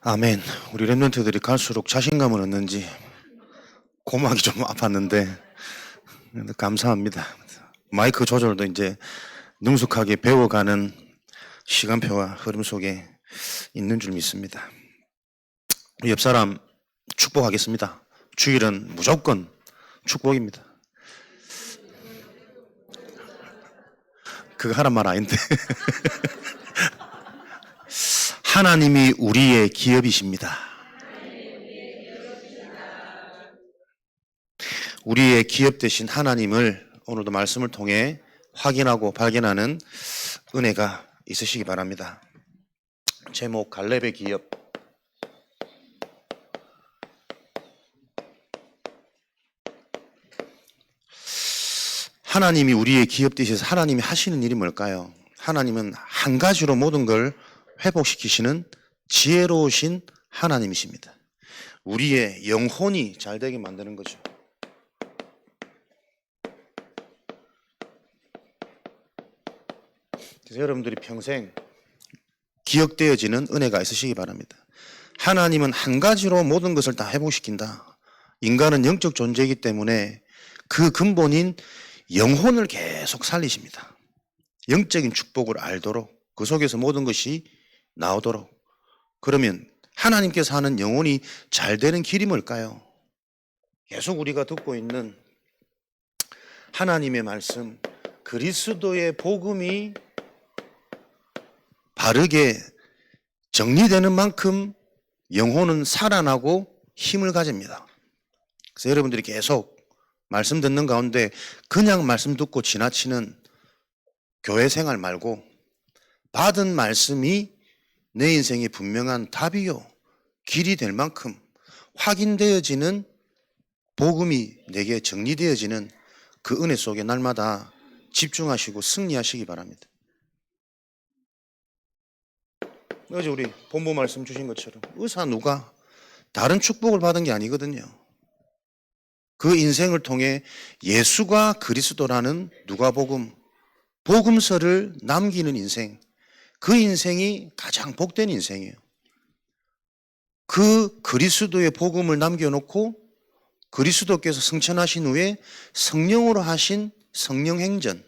아멘. 우리 랩런트들이 갈수록 자신감을 얻는지 고막이 좀 아팠는데 감사합니다. 마이크 조절도 이제 능숙하게 배워가는 시간표와 흐름 속에 있는 줄 믿습니다. 옆 사람 축복하겠습니다. 주일은 무조건 축복입니다. 그거 하란 말 아닌데. 하나님이 우리의 기업이십니다. 우리의 기업 되신 하나님을 오늘도 말씀을 통해 확인하고 발견하는 은혜가 있으시기 바랍니다. 제목 갈렙의 기업. 하나님이 우리의 기업 되셔서 하나님이 하시는 일이 뭘까요? 하나님은 한 가지로 모든 걸 회복시키시는 지혜로우신 하나님이십니다. 우리의 영혼이 잘 되게 만드는 거죠. 그래서 여러분들이 평생 기억되어지는 은혜가 있으시기 바랍니다. 하나님은 한 가지로 모든 것을 다 회복시킨다. 인간은 영적 존재이기 때문에 그 근본인 영혼을 계속 살리십니다. 영적인 축복을 알도록 그 속에서 모든 것이 나오도록. 그러면 하나님께서 하는 영혼이 잘 되는 길이 뭘까요? 계속 우리가 듣고 있는 하나님의 말씀, 그리스도의 복음이 바르게 정리되는 만큼 영혼은 살아나고 힘을 가집니다. 그래서 여러분들이 계속 말씀 듣는 가운데 그냥 말씀 듣고 지나치는 교회 생활 말고 받은 말씀이 내 인생의 분명한 답이요 길이 될 만큼 확인되어지는 복음이 내게 정리되어지는 그 은혜 속에 날마다 집중하시고 승리하시기 바랍니다. 어제 우리 본부 말씀 주신 것처럼 의사 누가 다른 축복을 받은 게 아니거든요. 그 인생을 통해 예수가 그리스도라는 누가복음, 복음서를 남기는 인생, 그 인생이 가장 복된 인생이에요. 그 그리스도의 복음을 남겨놓고 그리스도께서 승천하신 후에 성령으로 하신 성령행전,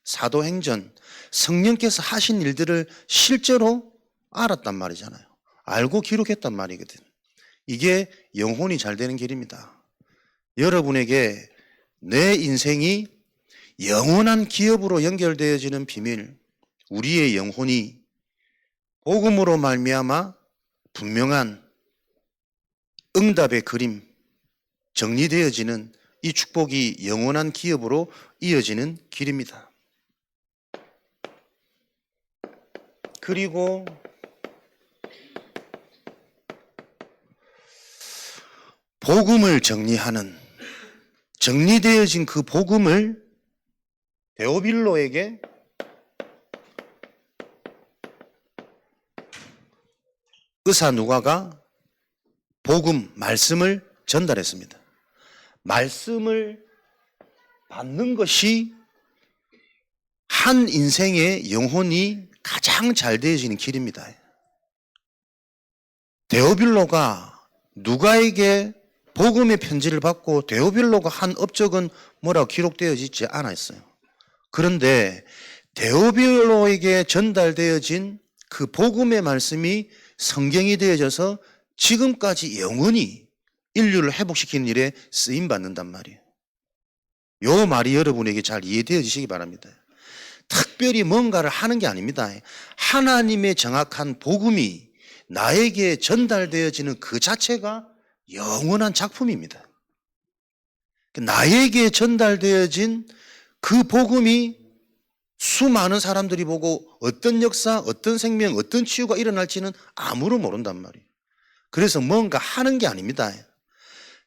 사도행전, 성령께서 하신 일들을 실제로 알았단 말이잖아요. 알고 기록했단 말이거든. 이게 영혼이 잘 되는 길입니다. 여러분에게 내 인생이 영원한 기업으로 연결되어지는 비밀, 우리의 영혼이 복음으로 말미암아 분명한 응답의 그림, 정리되어지는 이 축복이 영원한 기업으로 이어지는 길입니다. 그리고 복음을 정리하는, 정리되어진 그 복음을 데오빌로에게 의사 누가가 복음, 말씀을 전달했습니다. 말씀을 받는 것이 한 인생의 영혼이 가장 잘 되어지는 길입니다. 데오빌로가 누가에게 복음의 편지를 받고 데오빌로가 한 업적은 뭐라고 기록되어지지 않았어요. 그런데 데오빌로에게 전달되어진 그 복음의 말씀이 성경이 되어져서 지금까지 영원히 인류를 회복시키는 일에 쓰임받는단 말이에요. 요 말이 여러분에게 잘 이해되어지시기 바랍니다. 특별히 뭔가를 하는 게 아닙니다. 하나님의 정확한 복음이 나에게 전달되어지는 그 자체가 영원한 작품입니다. 나에게 전달되어진 그 복음이 수많은 사람들이 보고 어떤 역사, 어떤 생명, 어떤 치유가 일어날지는 아무도 모른단 말이에요. 그래서 뭔가 하는 게 아닙니다.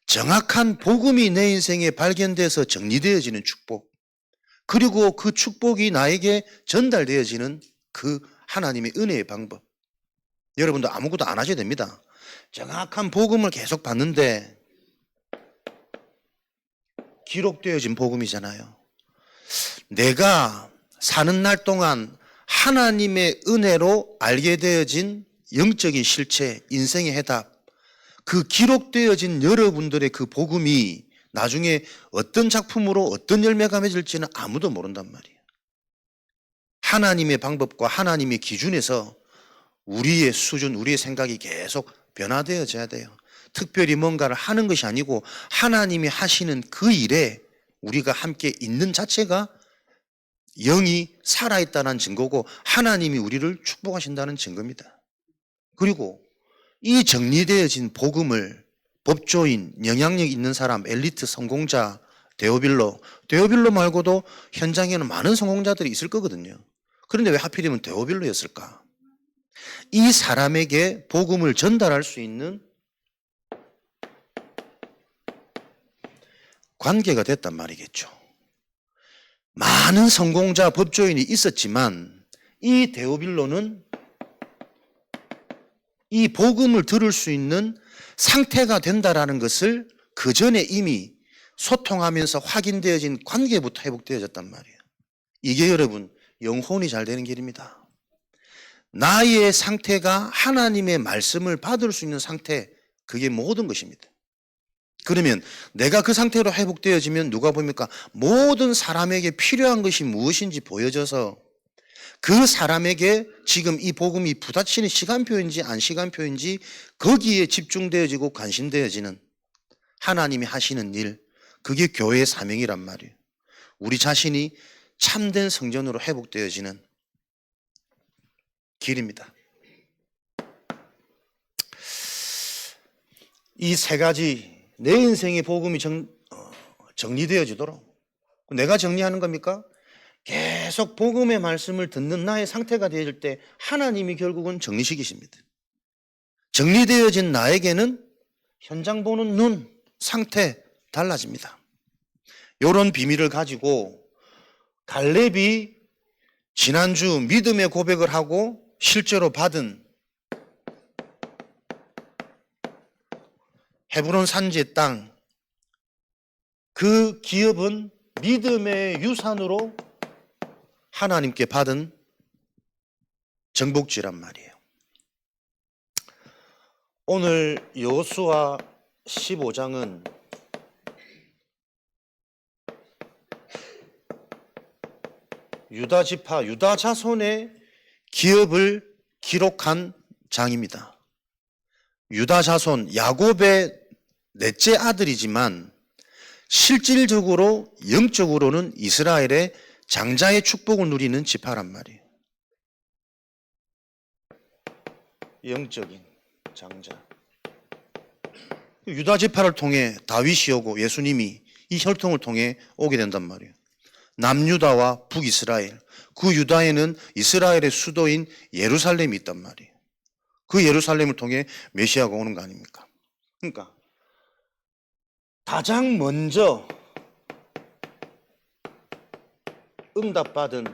정확한 복음이 내 인생에 발견돼서 정리되어지는 축복, 그리고 그 축복이 나에게 전달되어지는 그 하나님의 은혜의 방법. 여러분도 아무것도 안 하셔도 됩니다. 정확한 복음을 계속 받는데 기록되어진 복음이잖아요. 내가 사는 날 동안 하나님의 은혜로 알게 되어진 영적인 실체, 인생의 해답, 그 기록되어진 여러분들의 그 복음이 나중에 어떤 작품으로 어떤 열매가 맺을지는 아무도 모른단 말이에요. 하나님의 방법과 하나님의 기준에서 우리의 수준, 우리의 생각이 계속 변화되어져야 돼요. 특별히 뭔가를 하는 것이 아니고 하나님이 하시는 그 일에 우리가 함께 있는 자체가 영이 살아있다는 증거고 하나님이 우리를 축복하신다는 증거입니다. 그리고 이 정리되어진 복음을 법조인, 영향력 있는 사람, 엘리트 성공자, 데오빌로 말고도 현장에는 많은 성공자들이 있을 거거든요. 그런데 왜 하필이면 데오빌로였을까? 이 사람에게 복음을 전달할 수 있는 관계가 됐단 말이겠죠. 많은 성공자, 법조인이 있었지만 이 데오빌로는 이 복음을 들을 수 있는 상태가 된다라는 것을 그 전에 이미 소통하면서 확인되어진 관계부터 회복되어졌단 말이에요. 이게 여러분 영혼이 잘 되는 길입니다. 나의 상태가 하나님의 말씀을 받을 수 있는 상태, 그게 모든 것입니다. 그러면 내가 그 상태로 회복되어지면 누가 봅니까? 모든 사람에게 필요한 것이 무엇인지 보여져서 그 사람에게 지금 이 복음이 부딪히는 시간표인지 안 시간표인지 거기에 집중되어지고 관심되어지는 하나님이 하시는 일, 그게 교회의 사명이란 말이에요. 우리 자신이 참된 성전으로 회복되어지는 길입니다. 이 세 가지 내 인생의 복음이 정리되어지도록 내가 정리하는 겁니까? 계속 복음의 말씀을 듣는 나의 상태가 되어질 때 하나님이 결국은 정리시키십니다. 정리되어진 나에게는 현장 보는 눈, 상태 달라집니다. 이런 비밀을 가지고 갈렙이 지난주 믿음의 고백을 하고 실제로 받은 헤브론 산지의 땅, 그 기업은 믿음의 유산으로 하나님께 받은 정복지란 말이에요. 오늘 여호수아 15장은 유다 지파, 유다 자손의 기업을 기록한 장입니다. 유다 자손, 야곱의 넷째 아들이지만 실질적으로 영적으로는 이스라엘의 장자의 축복을 누리는 지파란 말이에요. 영적인 장자. 유다 지파를 통해 다윗이 오고 예수님이 이 혈통을 통해 오게 된단 말이에요. 남유다와 북이스라엘, 그 유다에는 이스라엘의 수도인 예루살렘이 있단 말이에요. 그 예루살렘을 통해 메시아가 오는 거 아닙니까? 그러니까 가장 먼저 응답받은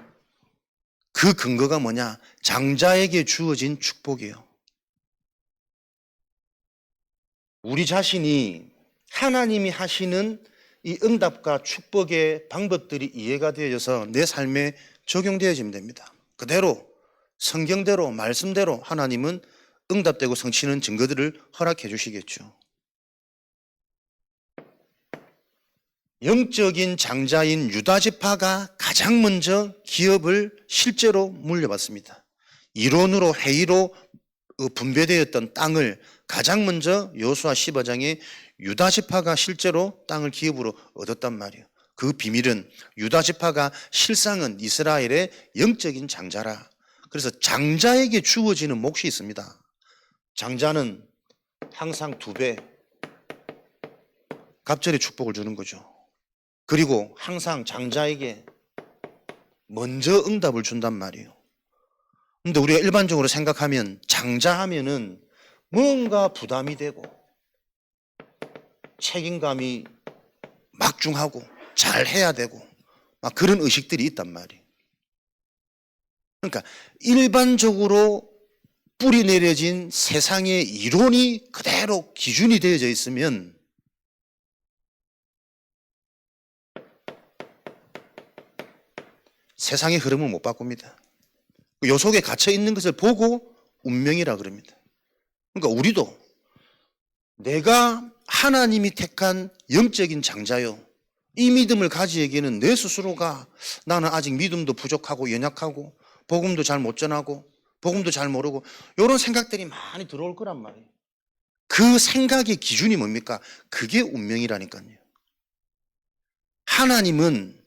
그 근거가 뭐냐? 장자에게 주어진 축복이에요. 우리 자신이 하나님이 하시는 이 응답과 축복의 방법들이 이해가 되어져서 내 삶에 적용되어지면 됩니다. 그대로 성경대로 말씀대로 하나님은 응답되고 성취는 증거들을 허락해 주시겠죠. 영적인 장자인 유다 지파가 가장 먼저 기업을 실제로 물려받습니다. 이론으로 회의로 분배되었던 땅을 가장 먼저 여호수아 15장에 유다 지파가 실제로 땅을 기업으로 얻었단 말이에요. 그 비밀은 유다 지파가 실상은 이스라엘의 영적인 장자라. 그래서 장자에게 주어지는 몫이 있습니다. 장자는 항상 2배 갑절의 축복을 주는 거죠. 그리고 항상 장자에게 먼저 응답을 준단 말이에요. 근데 우리가 일반적으로 생각하면 장자 하면은 뭔가 부담이 되고 책임감이 막중하고 잘 해야 되고 막 그런 의식들이 있단 말이에요. 그러니까 일반적으로 뿌리 내려진 세상의 이론이 그대로 기준이 되어져 있으면 세상의 흐름을 못 바꿉니다. 요 속에 갇혀 있는 것을 보고 운명이라 그럽니다. 그러니까 우리도 내가 하나님이 택한 영적인 장자요, 이 믿음을 가지기에는 내 스스로가 나는 아직 믿음도 부족하고 연약하고 복음도 잘 못 전하고 복음도 잘 모르고 이런 생각들이 많이 들어올 거란 말이에요. 그 생각의 기준이 뭡니까? 그게 운명이라니까요. 하나님은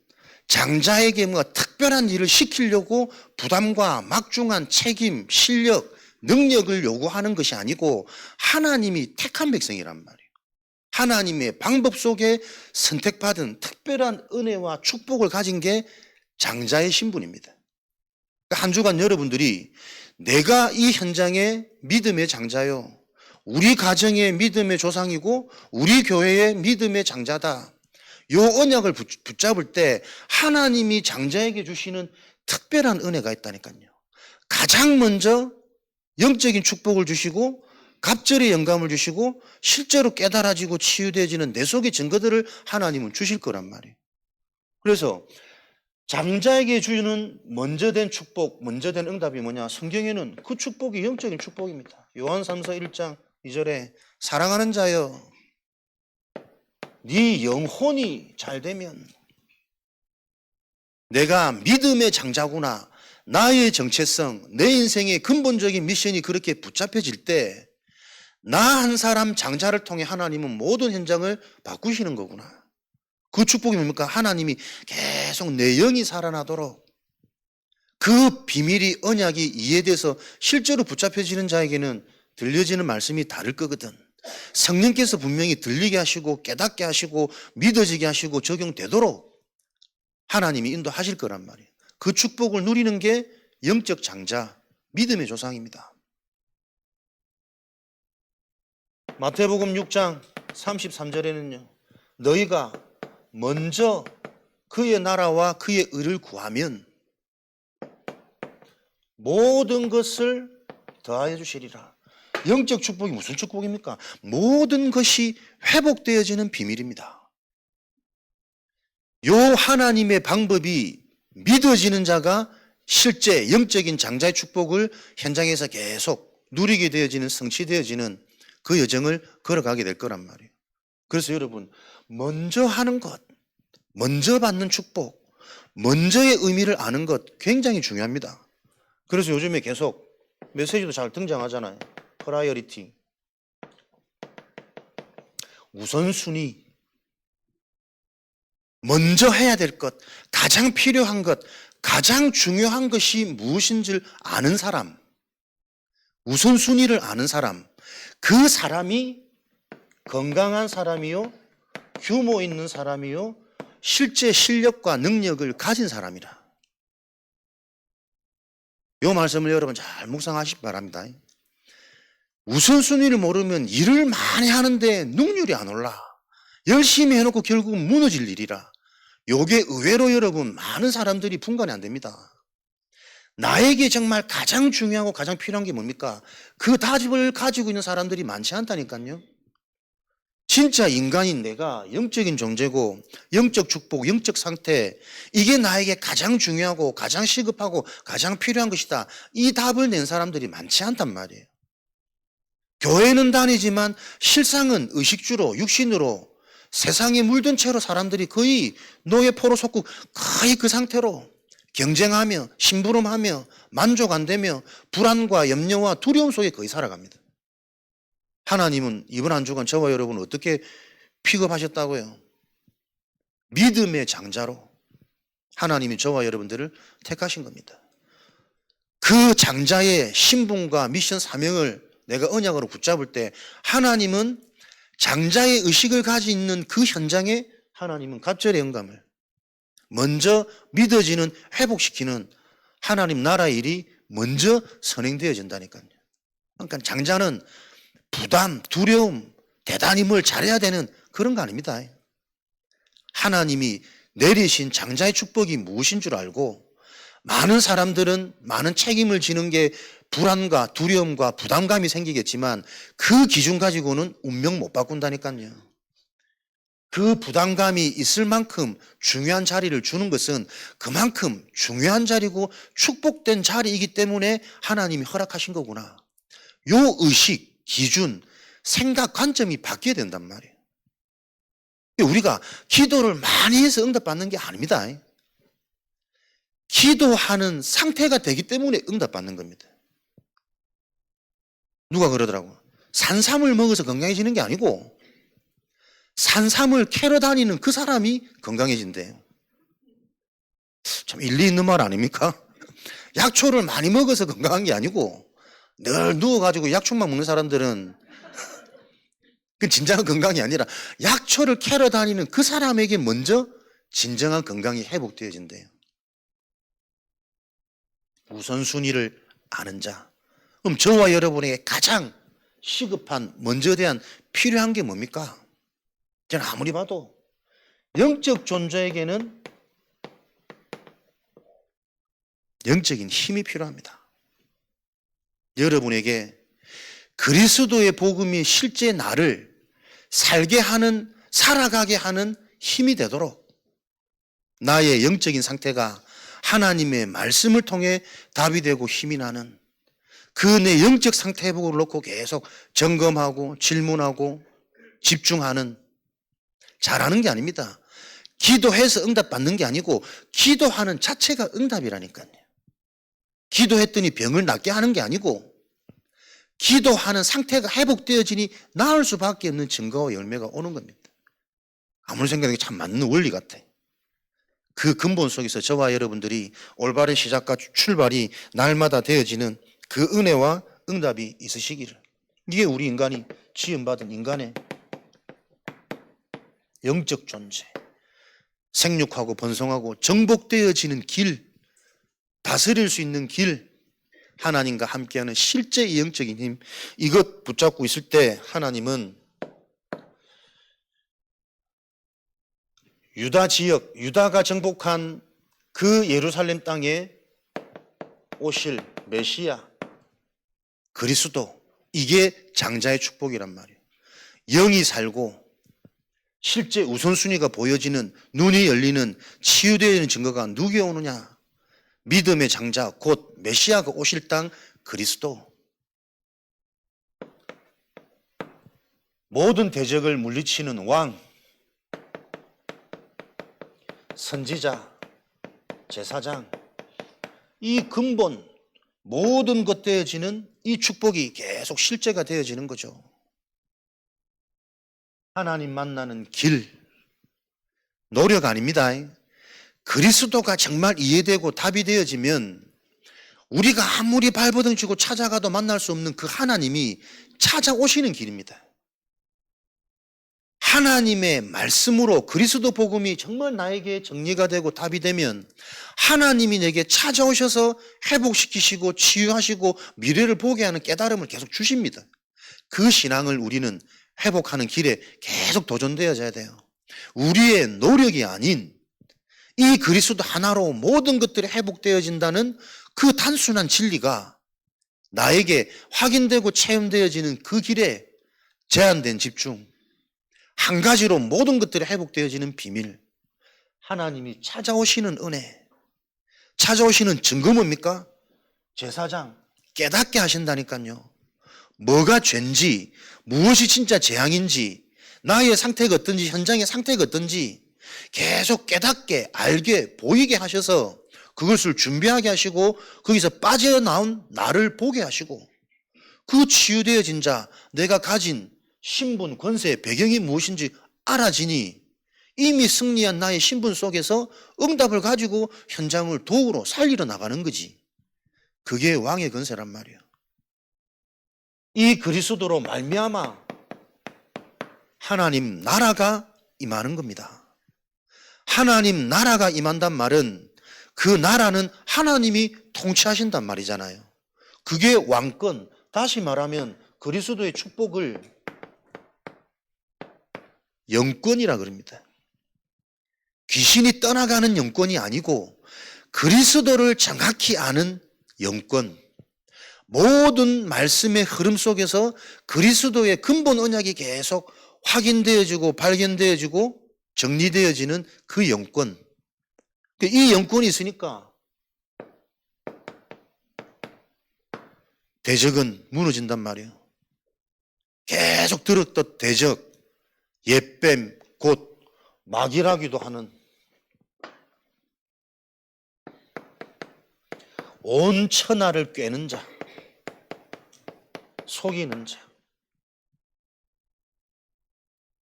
장자에게 뭔가 특별한 일을 시키려고 부담과 막중한 책임, 실력, 능력을 요구하는 것이 아니고 하나님이 택한 백성이란 말이에요. 하나님의 방법 속에 선택받은 특별한 은혜와 축복을 가진 게 장자의 신분입니다. 한 주간 여러분들이 내가 이 현장의 믿음의 장자요, 우리 가정의 믿음의 조상이고 우리 교회의 믿음의 장자다, 요 언약을 붙잡을 때 하나님이 장자에게 주시는 특별한 은혜가 있다니까요. 가장 먼저 영적인 축복을 주시고 갑절의 영감을 주시고 실제로 깨달아지고 치유되어지는 내 속의 증거들을 하나님은 주실 거란 말이에요. 그래서 장자에게 주는 먼저 된 축복, 먼저 된 응답이 뭐냐? 성경에는 그 축복이 영적인 축복입니다. 요한 3서 1장 2절에 사랑하는 자여, 네 영혼이 잘 되면, 내가 믿음의 장자구나, 나의 정체성, 내 인생의 근본적인 미션이 그렇게 붙잡혀질 때 나 한 사람 장자를 통해 하나님은 모든 현장을 바꾸시는 거구나. 그 축복이 뭡니까? 하나님이 계속 내 영이 살아나도록 그 비밀이, 언약이 이해돼서 실제로 붙잡혀지는 자에게는 들려지는 말씀이 다를 거거든. 성령께서 분명히 들리게 하시고 깨닫게 하시고 믿어지게 하시고 적용되도록 하나님이 인도하실 거란 말이에요. 그 축복을 누리는 게 영적 장자, 믿음의 조상입니다. 마태복음 6장 33절에는요, 너희가 먼저 그의 나라와 그의 의를 구하면 모든 것을 더하여 주시리라. 영적 축복이 무슨 축복입니까? 모든 것이 회복되어지는 비밀입니다. 요 하나님의 방법이 믿어지는 자가 실제 영적인 장자의 축복을 현장에서 계속 누리게 되어지는, 성취되어지는 그 여정을 걸어가게 될 거란 말이에요. 그래서 여러분, 먼저 하는 것, 먼저 받는 축복, 먼저의 의미를 아는 것 굉장히 중요합니다. 그래서 요즘에 계속 메시지도 잘 등장하잖아요. 프라이어리티, 우선순위, 먼저 해야 될 것, 가장 필요한 것, 가장 중요한 것이 무엇인지를 아는 사람, 우선순위를 아는 사람, 그 사람이 건강한 사람이요, 규모 있는 사람이요, 실제 실력과 능력을 가진 사람이라. 이 말씀을 여러분 잘 묵상하시기 바랍니다. 우선순위를 모르면 일을 많이 하는데 능률이 안 올라. 열심히 해놓고 결국은 무너질 일이라. 요게 의외로 여러분 많은 사람들이 분간이 안 됩니다. 나에게 정말 가장 중요하고 가장 필요한 게 뭡니까? 그 답을 가지고 있는 사람들이 많지 않다니까요. 진짜 인간인 내가 영적인 존재고 영적 축복, 영적 상태, 이게 나에게 가장 중요하고 가장 시급하고 가장 필요한 것이다, 이 답을 낸 사람들이 많지 않단 말이에요. 교회는 다니지만 실상은 의식주로, 육신으로 세상에 물든 채로 사람들이 거의 노예포로 속고 거의 그 상태로 경쟁하며 심부름하며 만족 안 되며 불안과 염려와 두려움 속에 거의 살아갑니다. 하나님은 이번 한 주간 저와 여러분을 어떻게 픽업하셨다고요? 믿음의 장자로 하나님이 저와 여러분들을 택하신 겁니다. 그 장자의 신분과 미션 사명을 내가 언약으로 붙잡을 때 하나님은 장자의 의식을 가지고 있는 그 현장에 하나님은 갑절의 영감을 먼저 믿어지는, 회복시키는 하나님 나라의 일이 먼저 선행되어진다니까요. 그러니까 장자는 부담, 두려움, 대단히 뭘 잘해야 되는 그런 거 아닙니다. 하나님이 내리신 장자의 축복이 무엇인 줄 알고 많은 사람들은 많은 책임을 지는 게 불안과 두려움과 부담감이 생기겠지만 그 기준 가지고는 운명 못 바꾼다니까요. 그 부담감이 있을 만큼 중요한 자리를 주는 것은 그만큼 중요한 자리고 축복된 자리이기 때문에 하나님이 허락하신 거구나. 요 의식, 기준, 생각, 관점이 바뀌어야 된단 말이에요. 우리가 기도를 많이 해서 응답받는 게 아닙니다. 기도하는 상태가 되기 때문에 응답받는 겁니다. 누가 그러더라고. 산삼을 먹어서 건강해지는 게 아니고 산삼을 캐러 다니는 그 사람이 건강해진대요. 참 일리 있는 말 아닙니까? 약초를 많이 먹어서 건강한 게 아니고 늘 누워가지고 약초만 먹는 사람들은 그 진정한 건강이 아니라 약초를 캐러 다니는 그 사람에게 먼저 진정한 건강이 회복되어진대요. 우선순위를 아는 자. 그럼 저와 여러분에게 가장 시급한, 먼저 대한 필요한 게 뭡니까? 저는 아무리 봐도 영적 존재에게는 영적인 힘이 필요합니다. 여러분에게 그리스도의 복음이 실제 나를 살게 하는, 살아가게 하는 힘이 되도록 나의 영적인 상태가 하나님의 말씀을 통해 답이 되고 힘이 나는 그 내 영적 상태 회복을 놓고 계속 점검하고 질문하고 집중하는, 잘하는 게 아닙니다. 기도해서 응답받는 게 아니고 기도하는 자체가 응답이라니까요. 기도했더니 병을 낫게 하는 게 아니고 기도하는 상태가 회복되어지니 나을 수밖에 없는 증거와 열매가 오는 겁니다. 아무리 생각해도 참 맞는 원리 같아. 그 근본 속에서 저와 여러분들이 올바른 시작과 출발이 날마다 되어지는 그 은혜와 응답이 있으시기를. 이게 우리 인간이 지음받은 인간의 영적 존재, 생육하고 번성하고 정복되어지는 길, 다스릴 수 있는 길, 하나님과 함께하는 실제 영적인 힘, 이것 붙잡고 있을 때 하나님은 유다 지역, 유다가 정복한 그 예루살렘 땅에 오실 메시아, 그리스도, 이게 장자의 축복이란 말이에요. 영이 살고 실제 우선순위가 보여지는, 눈이 열리는, 치유되는 증거가 누구에 오느냐? 믿음의 장자, 곧 메시아가 오실 땅 그리스도. 모든 대적을 물리치는 왕, 선지자, 제사장, 이 근본, 모든 것 되어지는 이 축복이 계속 실제가 되어지는 거죠. 하나님 만나는 길, 노력 아닙니다. 그리스도가 정말 이해되고 답이 되어지면 우리가 아무리 발버둥 치고 찾아가도 만날 수 없는 그 하나님이 찾아오시는 길입니다. 하나님의 말씀으로 그리스도 복음이 정말 나에게 정리가 되고 답이 되면 하나님이 내게 찾아오셔서 회복시키시고 치유하시고 미래를 보게 하는 깨달음을 계속 주십니다. 그 신앙을 우리는 회복하는 길에 계속 도전되어져야 돼요. 우리의 노력이 아닌 이 그리스도 하나로 모든 것들이 회복되어진다는 그 단순한 진리가 나에게 확인되고 체험되어지는 그 길에 제한된 집중, 한 가지로 모든 것들이 회복되어지는 비밀, 하나님이 찾아오시는 은혜, 찾아오시는 증거 뭡니까? 제사장, 깨닫게 하신다니까요. 뭐가 죄인지, 무엇이 진짜 재앙인지, 나의 상태가 어떤지, 현장의 상태가 어떤지 계속 깨닫게, 알게, 보이게 하셔서 그것을 준비하게 하시고 거기서 빠져나온 나를 보게 하시고 그 치유되어진 자, 내가 가진 신분, 권세, 배경이 무엇인지 알아지니 이미 승리한 나의 신분 속에서 응답을 가지고 현장을 도우러 살리러 나가는 거지. 그게 왕의 권세란 말이에요. 이 그리스도로 말미암아 하나님 나라가 임하는 겁니다. 하나님 나라가 임한단 말은 그 나라는 하나님이 통치하신단 말이잖아요. 그게 왕권, 다시 말하면 그리스도의 축복을 영권이라 그럽니다. 귀신이 떠나가는 영권이 아니고 그리스도를 정확히 아는 영권. 모든 말씀의 흐름 속에서 그리스도의 근본 언약이 계속 확인되어지고 발견되어지고 정리되어지는 그 영권. 이 영권이 있으니까 대적은 무너진단 말이에요. 계속 들었던 대적, 옛뱀, 곧 마귀라기도 하는 온 천하를 꿰는 자, 속이는 자.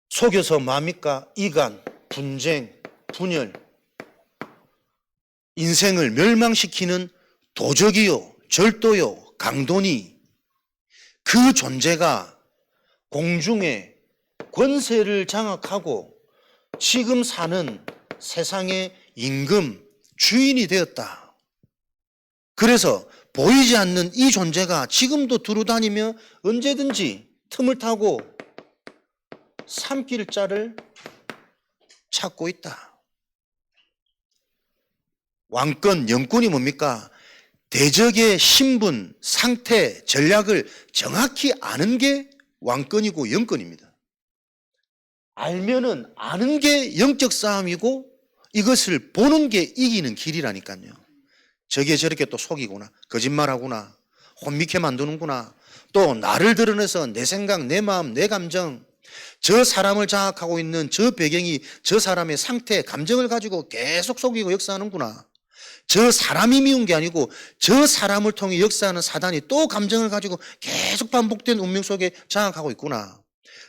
속여서 뭡니까? 이간, 분쟁, 분열, 인생을 멸망시키는 도적이요, 절도요, 강도니 그 존재가 공중의 권세를 장악하고 지금 사는 세상의 임금, 주인이 되었다. 그래서 보이지 않는 이 존재가 지금도 두루다니며 언제든지 틈을 타고 삼킬 자를 찾고 있다. 왕권, 영권이 뭡니까? 대적의 신분, 상태, 전략을 정확히 아는 게 왕권이고 영권입니다. 알면은 아는 게 영적 싸움이고 이것을 보는 게 이기는 길이라니까요. 저게 저렇게 또 속이구나, 거짓말하구나, 혼미케 만드는구나, 또 나를 드러내서 내 생각, 내 마음, 내 감정, 저 사람을 장악하고 있는 저 배경이 저 사람의 상태, 감정을 가지고 계속 속이고 역사하는구나. 저 사람이 미운 게 아니고 저 사람을 통해 역사하는 사단이 또 감정을 가지고 계속 반복된 운명 속에 장악하고 있구나.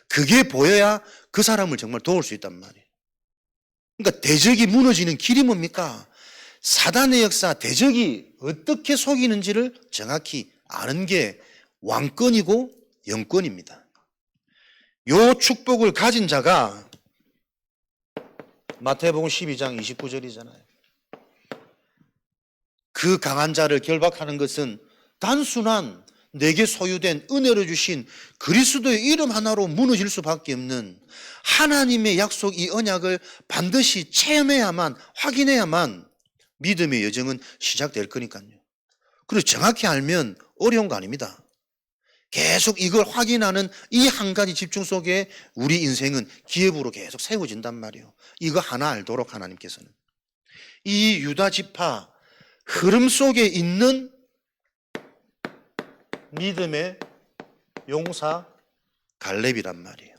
그게 보여야 그 사람을 정말 도울 수 있단 말이에요. 그러니까 대적이 무너지는 길이 뭡니까? 사단의 역사, 대적이 어떻게 속이는지를 정확히 아는 게 왕권이고 영권입니다. 요 축복을 가진 자가 마태복음 12장 29절이잖아요. 그 강한 자를 결박하는 것은 단순한 내게 소유된 은혜로 주신 그리스도의 이름 하나로 무너질 수밖에 없는 하나님의 약속, 이 언약을 반드시 체험해야만, 확인해야만 믿음의 여정은 시작될 거니까요. 그리고 정확히 알면 어려운 거 아닙니다. 계속 이걸 확인하는 이 한 가지 집중 속에 우리 인생은 기업으로 계속 세워진단 말이에요. 이거 하나 알도록 하나님께서는. 이 유다 지파 흐름 속에 있는 믿음의 용사 갈렙이란 말이에요.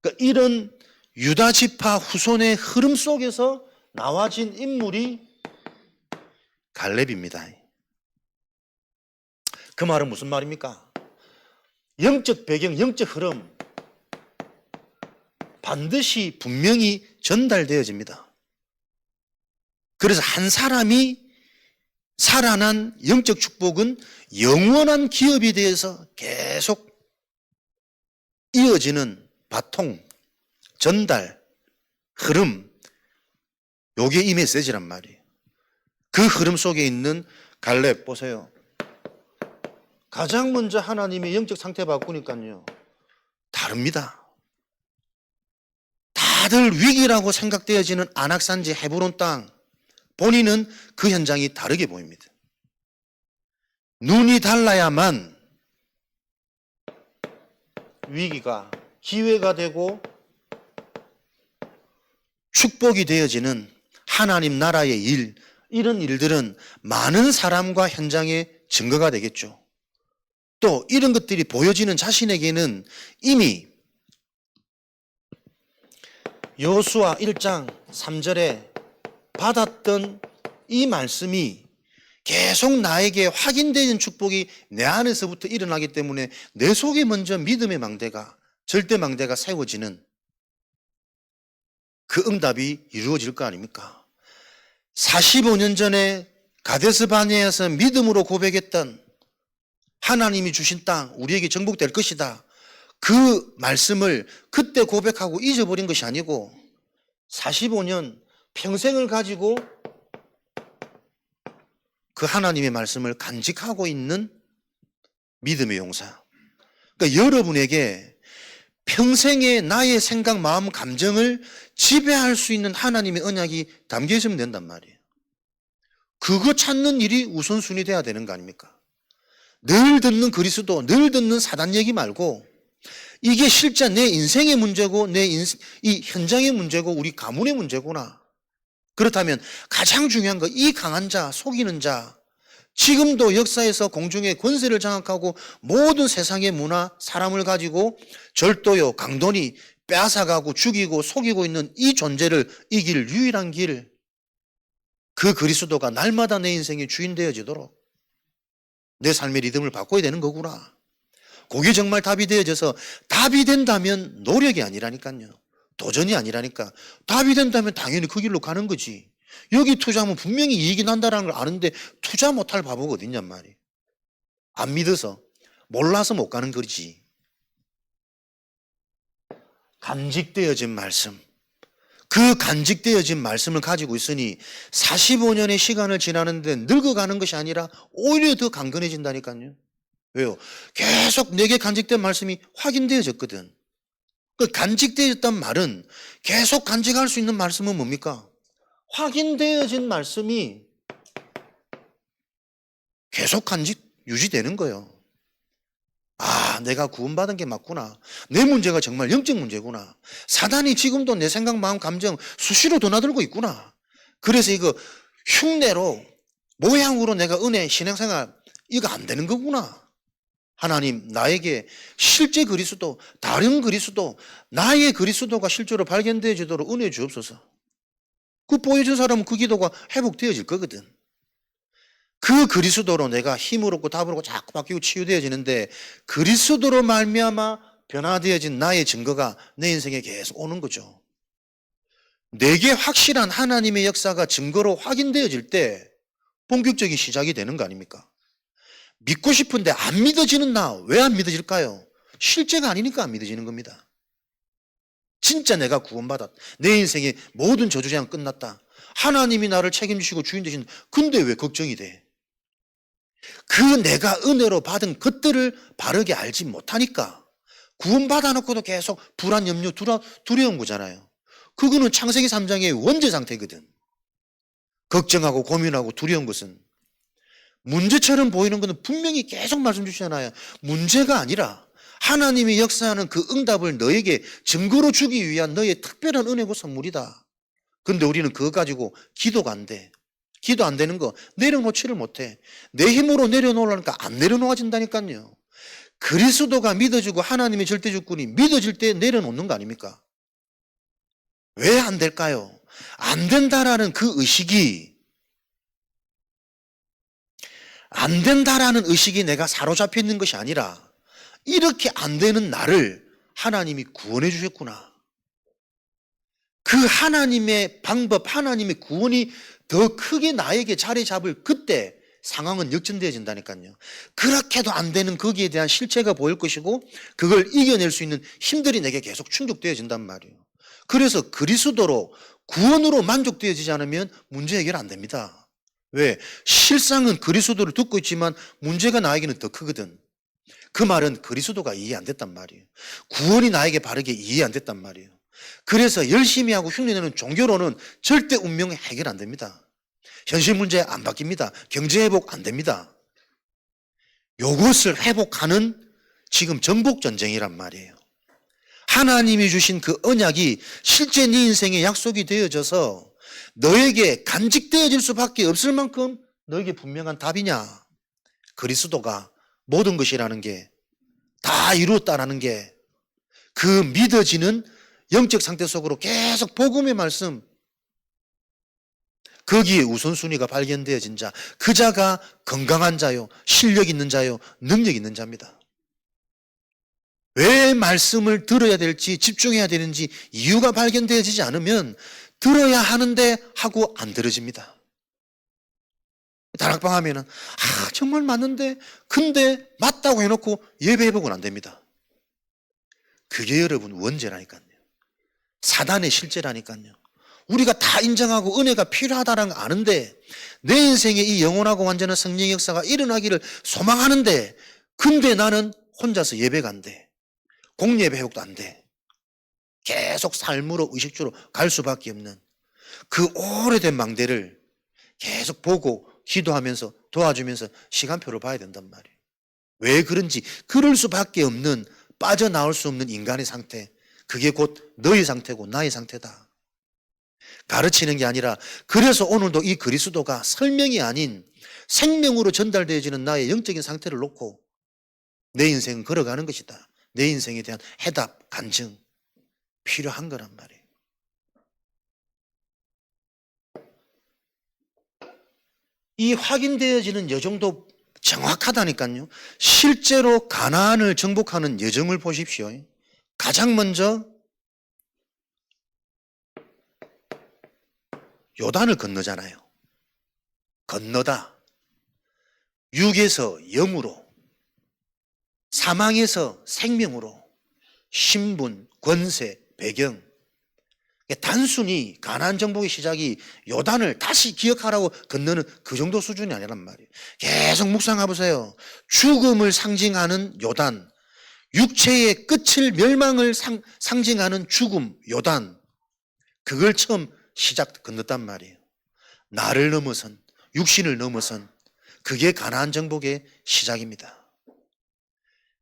그러니까 이런 유다 지파 후손의 흐름 속에서 나와진 인물이 갈렙입니다. 그 말은 무슨 말입니까? 영적 배경, 영적 흐름 반드시 분명히 전달되어집니다. 그래서 한 사람이 살아난 영적 축복은 영원한 기업이 되어서 계속 이어지는 바통, 전달, 흐름, 요게 이 메시지란 말이에요. 그 흐름 속에 있는 갈렙 보세요. 가장 먼저 하나님의 영적 상태 바꾸니까요, 다릅니다. 다들 위기라고 생각되어지는 안악산지 헤브론 땅, 본인은 그 현장이 다르게 보입니다. 눈이 달라야만 위기가 기회가 되고 축복이 되어지는 하나님 나라의 일, 이런 일들은 많은 사람과 현장의 증거가 되겠죠. 또 이런 것들이 보여지는 자신에게는 이미 여호수아 1장 3절에 받았던 이 말씀이 계속 나에게 확인되는 축복이 내 안에서부터 일어나기 때문에 내 속에 먼저 믿음의 망대가, 절대 망대가 세워지는 그 응답이 이루어질 거 아닙니까? 45년 전에 가데스 바네아에서 믿음으로 고백했던 하나님이 주신 땅 우리에게 정복될 것이다, 그 말씀을 그때 고백하고 잊어버린 것이 아니고 45년 평생을 가지고 그 하나님의 말씀을 간직하고 있는 믿음의 용사. 그러니까 여러분에게 평생의 나의 생각, 마음, 감정을 지배할 수 있는 하나님의 언약이 담겨 있으면 된단 말이에요. 그거 찾는 일이 우선순위 돼야 되는 거 아닙니까? 늘 듣는 그리스도, 늘 듣는 사단 얘기 말고 이게 실제 내 인생의 문제고 이 현장의 문제고 우리 가문의 문제구나. 그렇다면 가장 중요한 거, 이 강한 자, 속이는 자, 지금도 역사에서 공중의 권세를 장악하고 모든 세상의 문화, 사람을 가지고 절도요, 강도니 빼앗아가고 죽이고 속이고 있는 이 존재를 이길 유일한 길, 그 그리스도가 날마다 내 인생의 주인 되어지도록 내 삶의 리듬을 바꿔야 되는 거구나. 그게 정말 답이 되어져서, 답이 된다면 노력이 아니라니까요. 도전이 아니라니까. 답이 된다면 당연히 그 길로 가는 거지. 여기 투자하면 분명히 이익이 난다는 걸 아는데 투자 못할 바보가 어딨냔 말이에요. 안 믿어서, 몰라서 못 가는 거지. 간직되어진 말씀, 그 간직되어진 말씀을 가지고 있으니 45년의 시간을 지나는데 늙어가는 것이 아니라 오히려 더 강건해진다니까요. 왜요? 계속 내게 간직된 말씀이 확인되어졌거든. 그 간직되어졌단 말은, 계속 간직할 수 있는 말씀은 뭡니까? 확인되어진 말씀이 계속 간직 유지되는 거예요. 아, 내가 구원받은 게 맞구나. 내 문제가 정말 영적 문제구나. 사단이 지금도 내 생각, 마음, 감정 수시로 드나들고 있구나. 그래서 이거 흉내로, 모양으로 내가 은혜, 신앙생활 이거 안 되는 거구나. 하나님, 나에게 실제 그리스도, 다른 그리스도, 나의 그리스도가 실제로 발견되어지도록 은혜 주옵소서. 그 보여준 사람은 그 기도가 회복되어질 거거든. 그 그리스도로 내가 힘을 얻고 답을 얻고 자꾸 바뀌고 치유되어지는데, 그리스도로 말미암아 변화되어진 나의 증거가 내 인생에 계속 오는 거죠. 내게 확실한 하나님의 역사가 증거로 확인되어질 때 본격적인 시작이 되는 거 아닙니까? 믿고 싶은데 안 믿어지는 나, 왜 안 믿어질까요? 실제가 아니니까 안 믿어지는 겁니다. 진짜 내가 구원받았다, 내 인생의 모든 저주재앙 끝났다, 하나님이 나를 책임지시고 주인 되신, 근데 왜 걱정이 돼? 그 내가 은혜로 받은 것들을 바르게 알지 못하니까 구원받아놓고도 계속 불안, 염려, 두려운 거잖아요. 그거는 창세기 3장의 원죄 상태거든. 걱정하고 고민하고 두려운 것은 문제처럼 보이는 것은 분명히 계속 말씀 주시잖아요. 문제가 아니라 하나님이 역사하는 그 응답을 너에게 증거로 주기 위한 너의 특별한 은혜고 선물이다. 근데 우리는 그거 가지고 기도가 안 돼. 기도 안 되는 거 내려놓지를 못해. 내 힘으로 내려놓으려니까 안 내려놓아진다니까요. 그리스도가 믿어지고 하나님의 절대주권이 믿어질 때 내려놓는 거 아닙니까? 왜 안 될까요? 안 된다라는 그 의식이, 안 된다라는 의식이 내가 사로잡혀 있는 것이 아니라, 이렇게 안 되는 나를 하나님이 구원해 주셨구나. 그 하나님의 방법, 하나님의 구원이 더 크게 나에게 자리 잡을 그때 상황은 역전되어진다니까요. 그렇게도 안 되는 거기에 대한 실체가 보일 것이고, 그걸 이겨낼 수 있는 힘들이 내게 계속 충족되어진단 말이에요. 그래서 그리스도로, 구원으로 만족되어지지 않으면 문제 해결 안 됩니다. 왜? 실상은 그리스도를 듣고 있지만 문제가 나에게는 더 크거든. 그 말은 그리스도가 이해 안 됐단 말이에요. 구원이 나에게 바르게 이해 안 됐단 말이에요. 그래서 열심히 하고 흉내내는 종교로는 절대 운명이 해결 안 됩니다. 현실 문제 안 바뀝니다. 경제 회복 안 됩니다. 이것을 회복하는 지금 정복 전쟁이란 말이에요. 하나님이 주신 그 언약이 실제 네 인생의 약속이 되어져서 너에게 간직되어질 수밖에 없을 만큼 너에게 분명한 답이냐? 그리스도가 모든 것이라는 게, 다 이루었다라는 게, 그 믿어지는 영적 상태 속으로 계속 복음의 말씀, 거기에 우선순위가 발견되어진 자, 그 자가 건강한 자요, 실력 있는 자요, 능력 있는 자입니다. 왜 말씀을 들어야 될지, 집중해야 되는지 이유가 발견되어지지 않으면 들어야 하는데 하고 안 들어집니다. 다락방 하면은 정말 맞는데, 근데 맞다고 해놓고 예배 회복은 안 됩니다. 그게 여러분 원죄라니까요. 사단의 실제라니까요. 우리가 다 인정하고 은혜가 필요하다는 거 아는데, 내 인생에 이 영원하고 완전한 성령 역사가 일어나기를 소망하는데, 근데 나는 혼자서 예배가 안 돼. 공예배 회복도 안 돼. 계속 삶으로, 의식주로 갈 수밖에 없는 그 오래된 망대를 계속 보고 기도하면서 도와주면서 시간표를 봐야 된단 말이에요. 왜 그런지, 그럴 수밖에 없는, 빠져나올 수 없는 인간의 상태, 그게 곧 너의 상태고 나의 상태다. 가르치는 게 아니라, 그래서 오늘도 이 그리스도가 설명이 아닌 생명으로 전달되어지는 나의 영적인 상태를 놓고 내 인생은 걸어가는 것이다. 내 인생에 대한 해답, 간증 필요한 거란 말이에요. 이 확인되어지는 여정도 정확하다니까요. 실제로 가나안을 정복하는 여정을 보십시오. 가장 먼저 요단을 건너잖아요. 건너다. 육에서 영으로, 사망에서 생명으로, 신분, 권세, 배경. 단순히 가나안 정복의 시작이 요단을 다시 기억하라고 건너는 그 정도 수준이 아니란 말이에요. 계속 묵상해 보세요. 죽음을 상징하는 요단, 육체의 끝을 멸망을 상징하는 죽음, 요단. 그걸 처음 건넜단 말이에요. 나를 넘어선, 육신을 넘어선, 그게 가나안 정복의 시작입니다.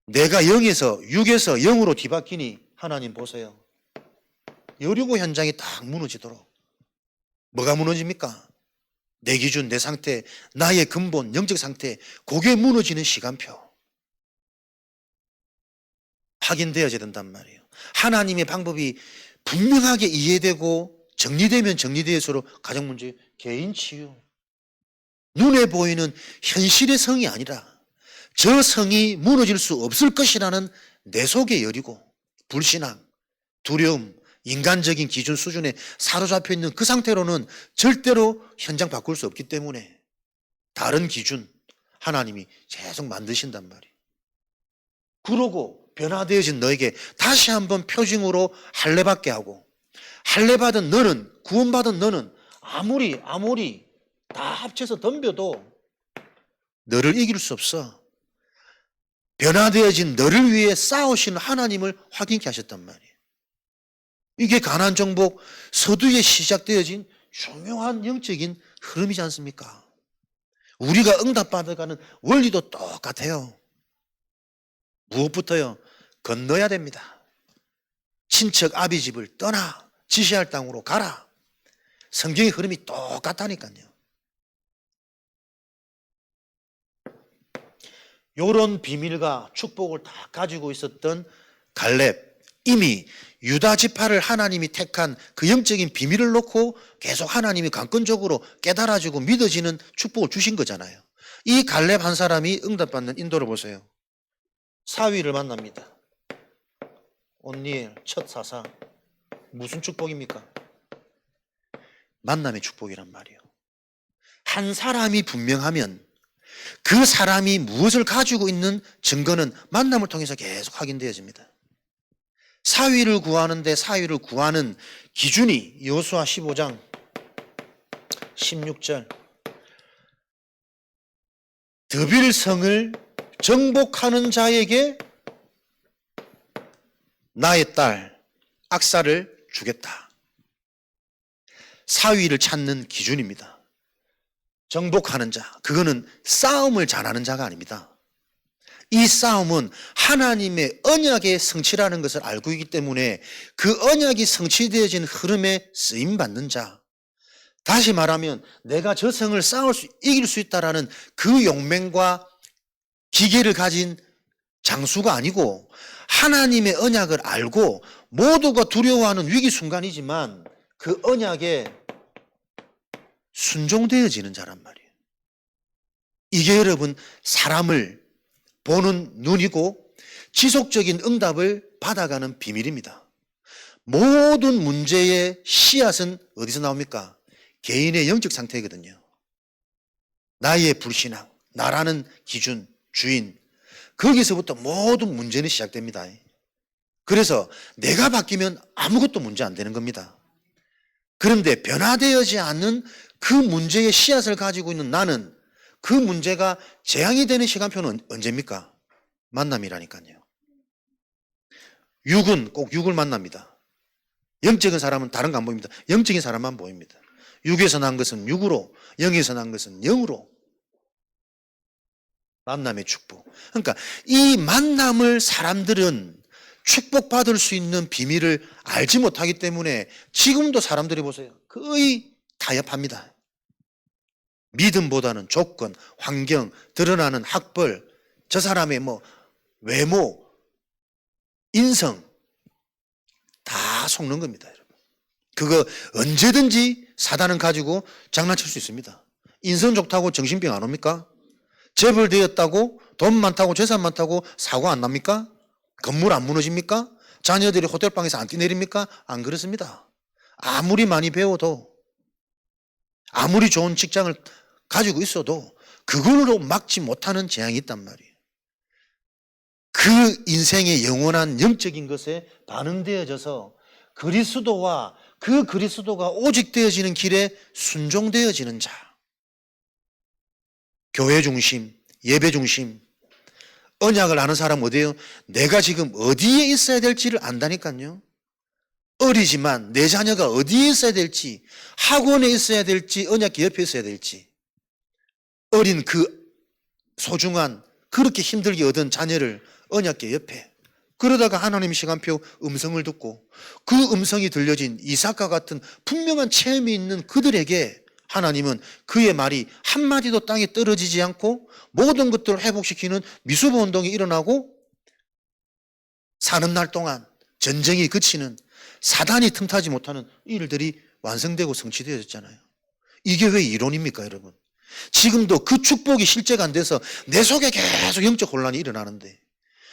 내가 육에서 영으로 뒤바뀌니 하나님 보세요. 여리고 현장이 딱 무너지도록. 뭐가 무너집니까? 내 기준, 내 상태, 나의 근본, 영적 상태, 그게 무너지는 시간표. 확인되어야 된단 말이에요. 하나님의 방법이 분명하게 이해되고 정리되면 정리될수록 가정 문제, 개인 치유. 눈에 보이는 현실의 성이 아니라 저 성이 무너질 수 없을 것이라는 내 속에 여리고 불신앙, 두려움, 인간적인 기준 수준에 사로잡혀 있는 그 상태로는 절대로 현장 바꿀 수 없기 때문에 다른 기준 하나님이 계속 만드신단 말이에요. 그러고 변화되어진 너에게 다시 한번 표징으로 할례받게 하고, 할례받은 너는, 구원받은 너는 아무리 다 합쳐서 덤벼도 너를 이길 수 없어. 변화되어진 너를 위해 싸우시는 하나님을 확인케 하셨단 말이에요. 이게 가나안 정복 서두에 시작되어진 중요한 영적인 흐름이지 않습니까? 우리가 응답받아가는 원리도 똑같아요. 무엇부터요? 건너야 됩니다. 친척 아비 집을 떠나 지시할 땅으로 가라. 성경의 흐름이 똑같다니까요. 요런 비밀과 축복을 다 가지고 있었던 갈렙, 이미 유다 지파를 하나님이 택한 그 영적인 비밀을 놓고 계속 하나님이 강권적으로 깨달아지고 믿어지는 축복을 주신 거잖아요. 이 갈렙 한 사람이 응답받는 인도를 보세요. 사위를 만납니다. 온니엘 첫 사사. 무슨 축복입니까? 만남의 축복이란 말이에요. 한 사람이 분명하면 그 사람이 무엇을 가지고 있는 증거는 만남을 통해서 계속 확인되어집니다. 사위를 구하는데 사위를 구하는 기준이 여호수아 15장 16절 드빌성을 정복하는 자에게 나의 딸 악사를 주겠다. 사위를 찾는 기준입니다. 정복하는 자, 그거는 싸움을 잘하는 자가 아닙니다. 이 싸움은 하나님의 언약의 성취라는 것을 알고 있기 때문에 그 언약이 성취되어진 흐름에 쓰임받는 자, 다시 말하면 내가 저 성을 이길 수 있다라는 그 용맹과 기계를 가진 장수가 아니고 하나님의 언약을 알고 모두가 두려워하는 위기 순간이지만 그 언약에 순종되어지는 자란 말이에요. 이게 여러분 사람을 보는 눈이고 지속적인 응답을 받아가는 비밀입니다. 모든 문제의 씨앗은 어디서 나옵니까? 개인의 영적 상태거든요. 나의 불신앙, 나라는 기준, 주인, 거기서부터 모든 문제는 시작됩니다. 그래서 내가 바뀌면 아무것도 문제 안 되는 겁니다. 그런데 변화되어지 않는 그 문제의 씨앗을 가지고 있는 나는 그 문제가 재앙이 되는 시간표는 언제입니까? 만남이라니까요. 육은 꼭 육을 만납니다. 영적인 사람은 다른 거 안 보입니다. 영적인 사람만 보입니다. 육에서 난 것은 육으로, 영에서 난 것은 영으로. 만남의 축복. 그러니까 이 만남을 사람들은 축복받을 수 있는 비밀을 알지 못하기 때문에 지금도 사람들이 보세요. 거의 타협합니다. 믿음보다는 조건, 환경, 드러나는 학벌, 저 사람의 외모, 인성 다 속는 겁니다, 여러분. 그거 언제든지 사단은 가지고 장난칠 수 있습니다. 인성 좋다고 정신병 안 옵니까? 재벌 되었다고 돈 많다고 재산 많다고 사고 안 납니까? 건물 안 무너집니까? 자녀들이 호텔방에서 안 뛰내립니까? 안 그렇습니다. 아무리 많이 배워도, 아무리 좋은 직장을 가지고 있어도 그걸로 막지 못하는 재앙이 있단 말이에요. 그 인생의 영원한 영적인 것에 반응되어져서 그리스도와 그 그리스도가 오직 되어지는 길에 순종되어지는 자. 교회 중심, 예배 중심. 언약을 아는 사람 어디에요? 내가 지금 어디에 있어야 될지를 안다니까요. 어리지만 내 자녀가 어디에 있어야 될지, 학원에 있어야 될지, 언약궤 옆에 있어야 될지, 어린 그 소중한 그렇게 힘들게 얻은 자녀를 언약궤 옆에, 그러다가 하나님 시간표 음성을 듣고 그 음성이 들려진 이삭과 같은 분명한 체험이 있는 그들에게 하나님은 그의 말이 한마디도 땅에 떨어지지 않고 모든 것들을 회복시키는 미수보 운동이 일어나고 사는 날 동안 전쟁이 그치는 사단이 틈타지 못하는 일들이 완성되고 성취되어졌잖아요. 이게 왜 이론입니까, 여러분? 지금도 그 축복이 실제가 안 돼서 내 속에 계속 영적 혼란이 일어나는데,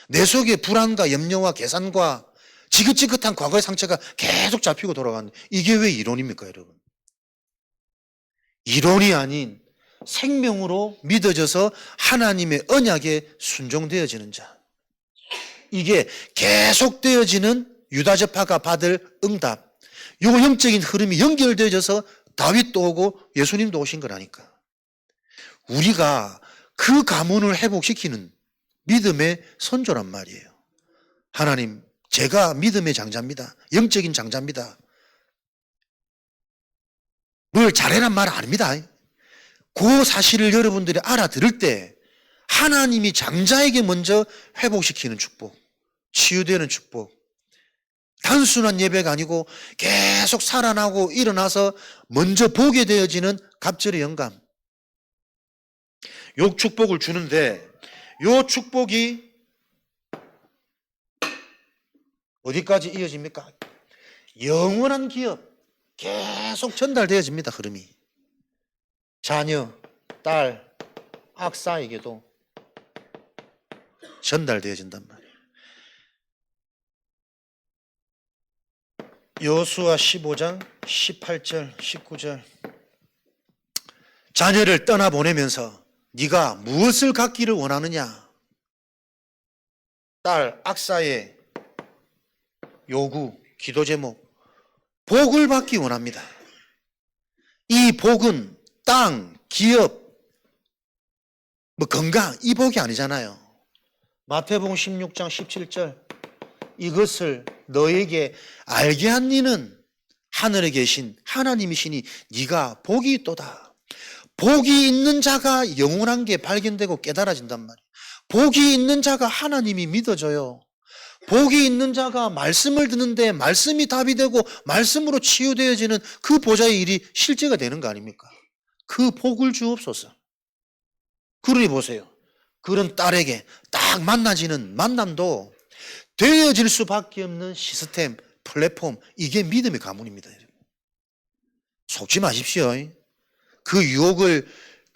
내 속에 불안과 염려와 계산과 지긋지긋한 과거의 상처가 계속 잡히고 돌아가는데, 이게 왜 이론입니까, 여러분? 이론이 아닌 생명으로 믿어져서 하나님의 언약에 순종되어지는 자. 이게 계속되어지는 유다저파가 받을 응답. 요 영적인 흐름이 연결되어져서 다윗도 오고 예수님도 오신 거라니까. 우리가 그 가문을 회복시키는 믿음의 선조란 말이에요. 하나님, 제가 믿음의 장자입니다. 영적인 장자입니다. 뭘 잘해란 말 아닙니다. 그 사실을 여러분들이 알아들을 때 하나님이 장자에게 먼저 회복시키는 축복, 치유되는 축복, 단순한 예배가 아니고 계속 살아나고 일어나서 먼저 보게 되어지는 갑절의 영감, 요 축복을 주는데, 요 축복이 어디까지 이어집니까? 영원한 기업 계속 전달되어집니다. 흐름이 자녀, 딸, 악사에게도 전달되어진단 말이에요. 여호수아 15장 18절 19절 자녀를 떠나보내면서 네가 무엇을 갖기를 원하느냐? 딸 악사의 요구, 기도 제목, 복을 받기 원합니다. 이 복은 땅, 기업, 건강, 이 복이 아니잖아요. 마태복음 16장 17절 이것을 너에게 알게 한 이는 하늘에 계신 하나님이시니 네가 복이 있도다. 복이 있는 자가 영원한 게 발견되고 깨달아진단 말이에요. 복이 있는 자가 하나님이 믿어져요. 복이 있는 자가 말씀을 듣는데 말씀이 답이 되고 말씀으로 치유되어지는 그 보좌의 일이 실제가 되는 거 아닙니까? 그 복을 주옵소서. 그러니 보세요. 그런 딸에게 딱 만나지는 만남도 되어질 수밖에 없는 시스템, 플랫폼, 이게 믿음의 가문입니다. 속지 마십시오. 그 유혹을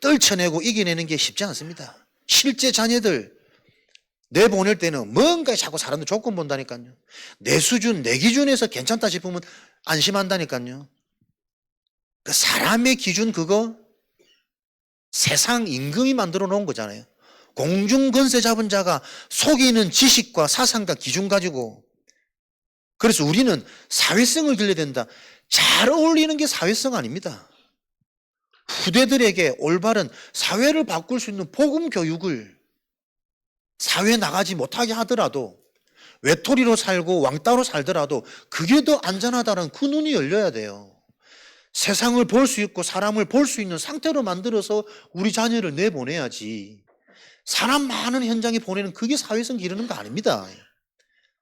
떨쳐내고 이겨내는 게 쉽지 않습니다. 실제 자녀들 내보낼 때는 뭔가 자꾸 사람들 조건 본다니까요. 내 수준, 내 기준에서 괜찮다 싶으면 안심한다니까요. 그 사람의 기준 그거 세상 임금이 만들어 놓은 거잖아요. 공중권세 잡은 자가 속이는 지식과 사상과 기준 가지고, 그래서 우리는 사회성을 길러야 된다. 잘 어울리는 게 사회성 아닙니다. 후대들에게 올바른 사회를 바꿀 수 있는 복음 교육을 사회에 나가지 못하게 하더라도, 외톨이로 살고 왕따로 살더라도 그게 더 안전하다는 그 눈이 열려야 돼요. 세상을 볼 수 있고 사람을 볼 수 있는 상태로 만들어서 우리 자녀를 내보내야지, 사람 많은 현장에 보내는 그게 사회성 기르는 거 아닙니다.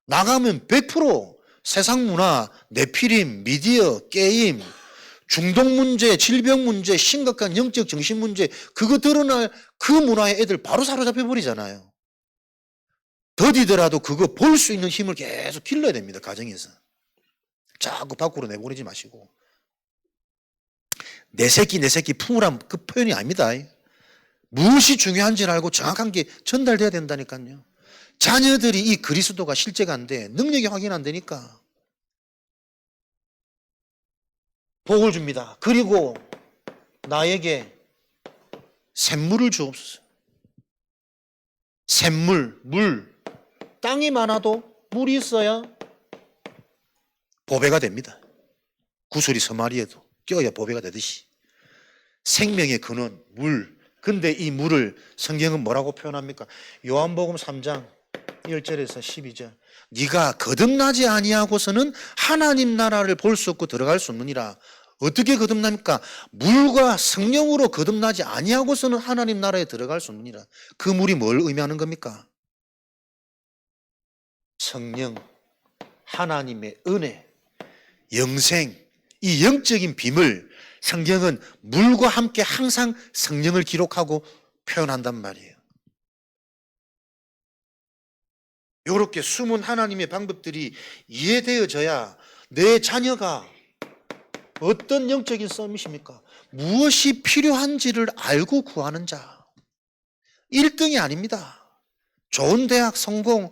나가면 100% 세상 문화, 네피림, 미디어, 게임, 중독 문제, 질병 문제, 심각한 영적 정신 문제, 그거 드러날 그 문화에 애들 바로 사로잡혀 버리잖아요. 더디더라도 그거 볼 수 있는 힘을 계속 길러야 됩니다. 가정에서. 자꾸 밖으로 내보내지 마시고. 내 새끼 품으란 그 표현이 아닙니다. 무엇이 중요한지를 알고 정확한 게 전달돼야 된다니까요. 자녀들이 이 그리스도가 실제가 안 돼. 능력이 확인 안 되니까. 복을 줍니다. 그리고 나에게 샘물을 주옵소서. 샘물, 물. 땅이 많아도 물이 있어야 보배가 됩니다. 구슬이 서마리에도 껴야 보배가 되듯이. 생명의 근원, 물. 근데 이 물을 성경은 뭐라고 표현합니까? 요한복음 3장 1절에서 12절. 네가 거듭나지 아니하고서는 하나님 나라를 볼 수 없고 들어갈 수 없느니라. 어떻게 거듭납니까? 물과 성령으로 거듭나지 아니하고서는 하나님 나라에 들어갈 수 없느니라. 그 물이 뭘 의미하는 겁니까? 성령, 하나님의 은혜, 영생, 이 영적인 빔을 성경은 물과 함께 항상 성령을 기록하고 표현한단 말이에요. 이렇게 숨은 하나님의 방법들이 이해되어져야 내 자녀가 어떤 영적인 썸이십니까? 무엇이 필요한지를 알고 구하는 자. 1등이 아닙니다. 좋은 대학 성공,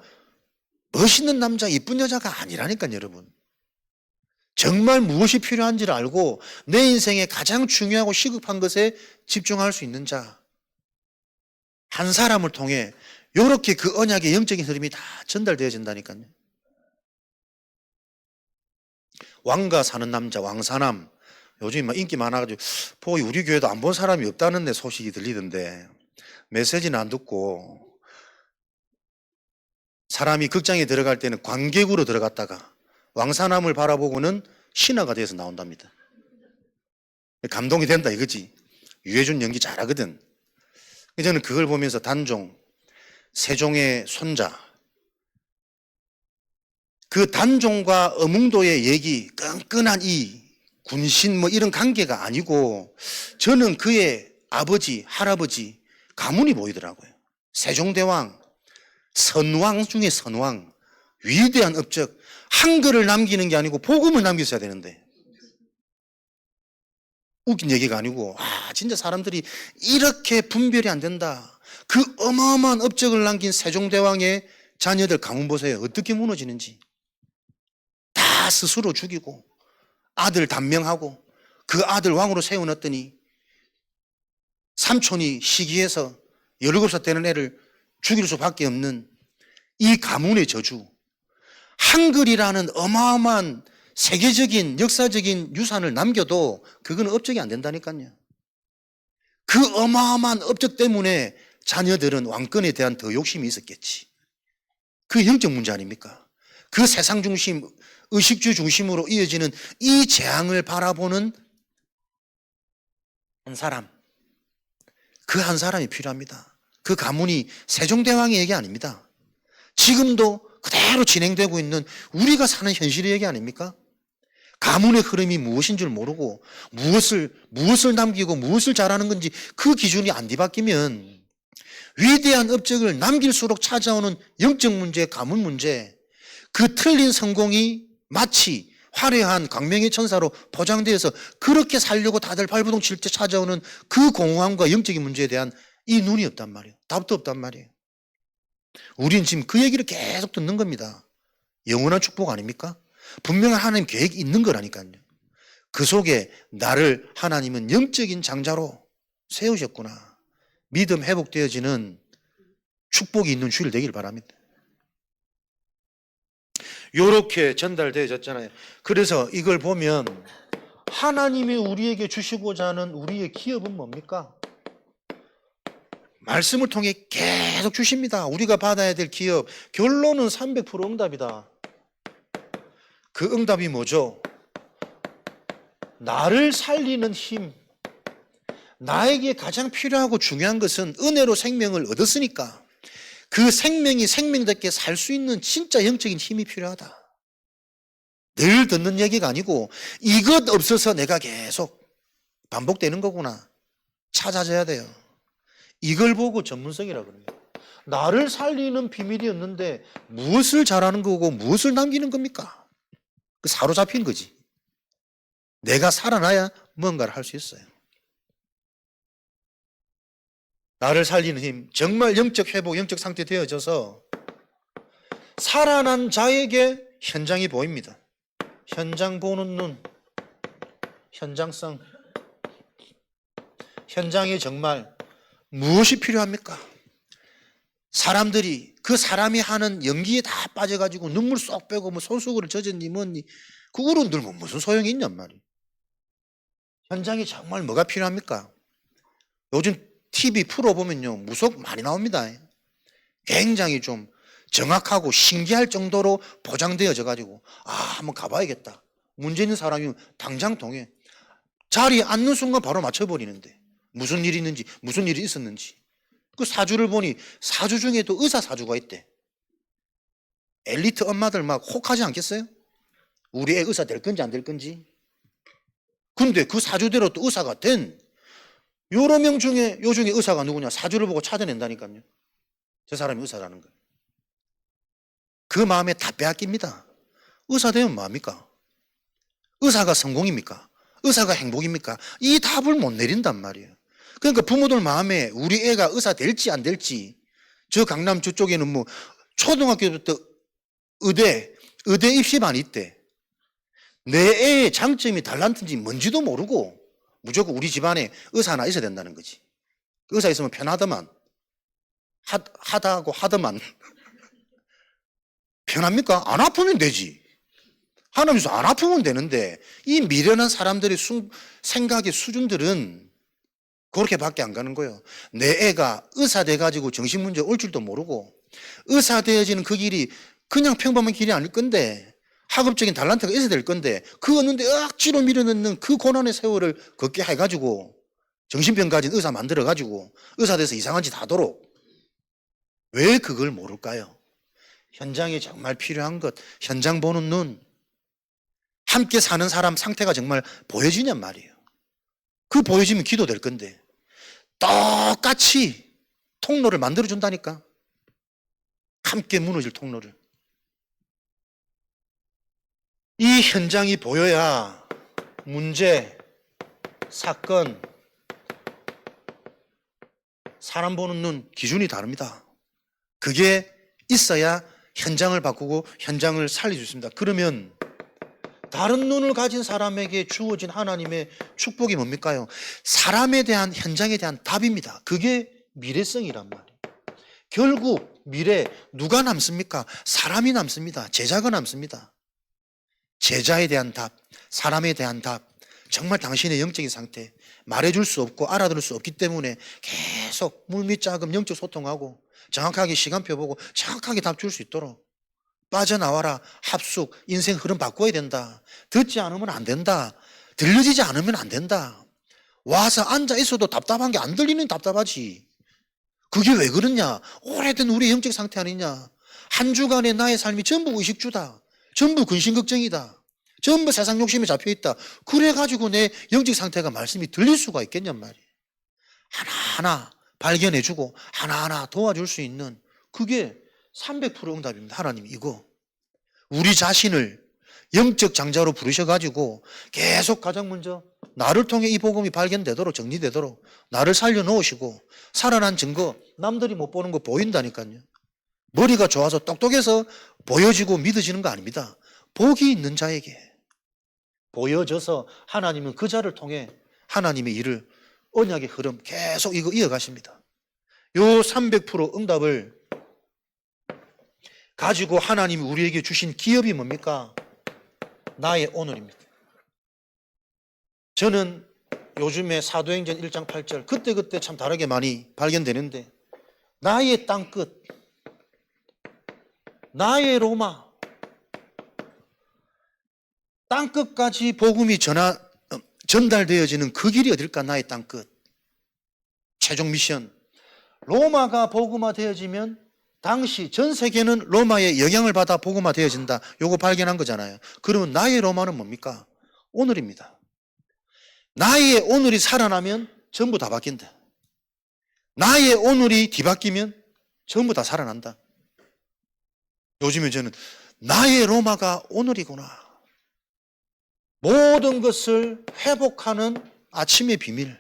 멋있는 남자, 이쁜 여자가 아니라니까요, 여러분. 정말 무엇이 필요한지를 알고 내 인생에 가장 중요하고 시급한 것에 집중할 수 있는 자. 한 사람을 통해 이렇게 그 언약의 영적인 흐름이 다 전달되어진다니까요. 왕가 사는 남자, 왕사남. 요즘 막 인기 많아가지고 보이 우리 교회도 안 본 사람이 없다는 소식이 들리던데 메시지는 안 듣고 사람이 극장에 들어갈 때는 관객으로 들어갔다가 왕사남을 바라보고는 신하가 돼서 나온답니다. 감동이 된다 이거지. 유해준 연기 잘하거든. 저는 그걸 보면서 단종, 세종의 손자, 그 단종과 어몽도의 얘기, 끈끈한 이 군신 뭐 이런 관계가 아니고 저는 그의 아버지, 할아버지 가문이 보이더라고요. 세종대왕, 선왕 중에 선왕, 위대한 업적, 한글을 남기는 게 아니고 복음을 남겼어야 되는데 웃긴 얘기가 아니고 진짜 사람들이 이렇게 분별이 안 된다. 그 어마어마한 업적을 남긴 세종대왕의 자녀들 가문 보세요. 어떻게 무너지는지. 다 스스로 죽이고 아들 단명하고 그 아들 왕으로 세워놨더니 삼촌이 시기해서 17살 되는 애를 죽일 수밖에 없는 이 가문의 저주. 한글이라는 어마어마한 세계적인 역사적인 유산을 남겨도 그건 업적이 안 된다니까요. 그 어마어마한 업적 때문에 자녀들은 왕권에 대한 더 욕심이 있었겠지. 그 영적 문제 아닙니까? 그 세상 중심, 의식주 중심으로 이어지는 이 재앙을 바라보는 한 사람, 그 한 사람이 필요합니다. 그 가문이 세종대왕의 얘기 아닙니다. 지금도 그대로 진행되고 있는 우리가 사는 현실의 얘기 아닙니까? 가문의 흐름이 무엇인 줄 모르고 무엇을 남기고 무엇을 잘하는 건지 그 기준이 안 뒤바뀌면 위대한 업적을 남길수록 찾아오는 영적 문제, 가문 문제, 그 틀린 성공이 마치 화려한 광명의 천사로 포장되어서 그렇게 살려고 다들 발버둥 칠 때 찾아오는 그 공허함과 영적인 문제에 대한 이 눈이 없단 말이에요. 답도 없단 말이에요. 우린 지금 그 얘기를 계속 듣는 겁니다. 영원한 축복 아닙니까? 분명한 하나님 계획이 있는 거라니까요. 그 속에 나를 하나님은 영적인 장자로 세우셨구나. 믿음 회복되어지는 축복이 있는 주일 되길 바랍니다. 이렇게 전달되어졌잖아요. 그래서 이걸 보면 하나님이 우리에게 주시고자 하는 우리의 기업은 뭡니까? 말씀을 통해 계속 주십니다. 우리가 받아야 될 기업. 결론은 300% 응답이다. 그 응답이 뭐죠? 나를 살리는 힘. 나에게 가장 필요하고 중요한 것은 은혜로 생명을 얻었으니까 그 생명이 생명답게 살 수 있는 진짜 영적인 힘이 필요하다. 늘 듣는 얘기가 아니고 이것 없어서 내가 계속 반복되는 거구나. 찾아져야 돼요. 이걸 보고 전문성이라고 그럽니다. 나를 살리는 비밀이 없는데 무엇을 잘하는 거고 무엇을 남기는 겁니까? 사로잡힌 거지. 내가 살아나야 뭔가를 할 수 있어요. 나를 살리는 힘, 정말 영적 회복, 영적 상태 되어져서 살아난 자에게 현장이 보입니다. 현장 보는 눈, 현장성. 현장에 정말 무엇이 필요합니까? 사람들이 그 사람이 하는 연기에 다 빠져가지고 눈물 쏙 빼고 뭐 손수건을 젖었니 뭐니 그 울은 들면 무슨 소용이 있냔 말이에요. 현장에 정말 뭐가 필요합니까? 요즘 TV 프로 보면요 무속 많이 나옵니다. 굉장히 좀 정확하고 신기할 정도로 포장되어져 가지고 한번 가봐야겠다. 문제 있는 사람이면 당장 통해. 자리에 앉는 순간 바로 맞춰버리는데 무슨 일이 있는지 무슨 일이 있었는지. 그 사주를 보니 사주 중에도 의사 사주가 있대. 엘리트 엄마들 막 혹하지 않겠어요? 우리 애 의사 될 건지 안 될 건지. 근데 그 사주대로 또 의사가 된 여러 명 중에 요 중에 의사가 누구냐 사주를 보고 찾아낸다니까요. 저 사람이 의사라는 거예요. 그 마음에 다 빼앗깁니다. 의사 되면 뭐합니까? 의사가 성공입니까? 의사가 행복입니까? 이 답을 못 내린단 말이에요. 그러니까 부모들 마음에 우리 애가 의사 될지 안 될지. 저 강남 저쪽에는 뭐 초등학교 때부터 의대 입시반 있대. 내 애의 장점이 달란트인지 뭔지도 모르고 무조건 우리 집안에 의사 하나 있어야 된다는 거지. 의사 있으면 편하더만. 하더만. 편합니까? 안 아프면 되지. 하나님께서 안 아프면 되는데 이 미련한 사람들의 생각의 수준들은 그렇게밖에 안 가는 거예요. 내 애가 의사 돼가지고 정신문제 올 줄도 모르고 의사 되어지는 그 길이 그냥 평범한 길이 아닐 건데 학업적인 달란트가 있어야 될 건데 그거 없는데 억지로 밀어넣는 그 고난의 세월을 걷게 해가지고 정신병 가진 의사 만들어가지고 의사 돼서 이상한 짓 하도록 왜 그걸 모를까요? 현장에 정말 필요한 것, 현장 보는 눈, 함께 사는 사람 상태가 정말 보여지냔 말이에요. 그 보여지면 기도될 건데 똑같이 통로를 만들어준다니까. 함께 무너질 통로를. 이 현장이 보여야 문제, 사건, 사람 보는 눈 기준이 다릅니다. 그게 있어야 현장을 바꾸고 현장을 살릴 수 있습니다. 그러면 다른 눈을 가진 사람에게 주어진 하나님의 축복이 뭡니까요? 사람에 대한 현장에 대한 답입니다. 그게 미래성이란 말이에요. 결국 미래 누가 남습니까? 사람이 남습니다. 제자가 남습니다. 제자에 대한 답, 사람에 대한 답, 정말 당신의 영적인 상태 말해줄 수 없고 알아들을 수 없기 때문에 계속 물밑자금 영적 소통하고 정확하게 시간표 보고 정확하게 답 줄 수 있도록 빠져나와라. 합숙, 인생 흐름 바꿔야 된다. 듣지 않으면 안 된다. 들려지지 않으면 안 된다. 와서 앉아 있어도 답답한 게 안 들리는 답답하지. 그게 왜 그러냐? 오래된 우리 영적 상태 아니냐? 한 주간의 나의 삶이 전부 의식주다. 전부 근심걱정이다. 전부 세상 욕심에 잡혀있다. 그래가지고 내 영적 상태가 말씀이 들릴 수가 있겠냔 말이에요. 하나하나 발견해주고 하나하나 도와줄 수 있는 그게 300% 응답입니다. 하나님 이거 우리 자신을 영적 장자로 부르셔가지고 계속 가장 먼저 나를 통해 이 복음이 발견되도록 정리되도록 나를 살려놓으시고 살아난 증거 남들이 못 보는 거 보인다니까요. 머리가 좋아서 똑똑해서 보여지고 믿어지는 거 아닙니다. 복이 있는 자에게 보여져서 하나님은 그 자를 통해 하나님의 일을 언약의 흐름 계속 이거 이어가십니다. 요 300% 응답을 가지고 하나님이 우리에게 주신 기업이 뭡니까? 나의 오늘입니다. 저는 요즘에 사도행전 1장 8절 그때그때 참 다르게 많이 발견되는데 나의 땅끝, 나의 로마, 땅끝까지 복음이 전달되어지는 그 길이 어딜까? 나의 땅끝. 최종 미션. 로마가 복음화 되어지면 당시 전 세계는 로마의 영향을 받아 복음화 되어진다. 요거 발견한 거잖아요. 그러면 나의 로마는 뭡니까? 오늘입니다. 나의 오늘이 살아나면 전부 다 바뀐다. 나의 오늘이 뒤바뀌면 전부 다 살아난다. 요즘에 저는 나의 로마가 오늘이구나. 모든 것을 회복하는 아침의 비밀.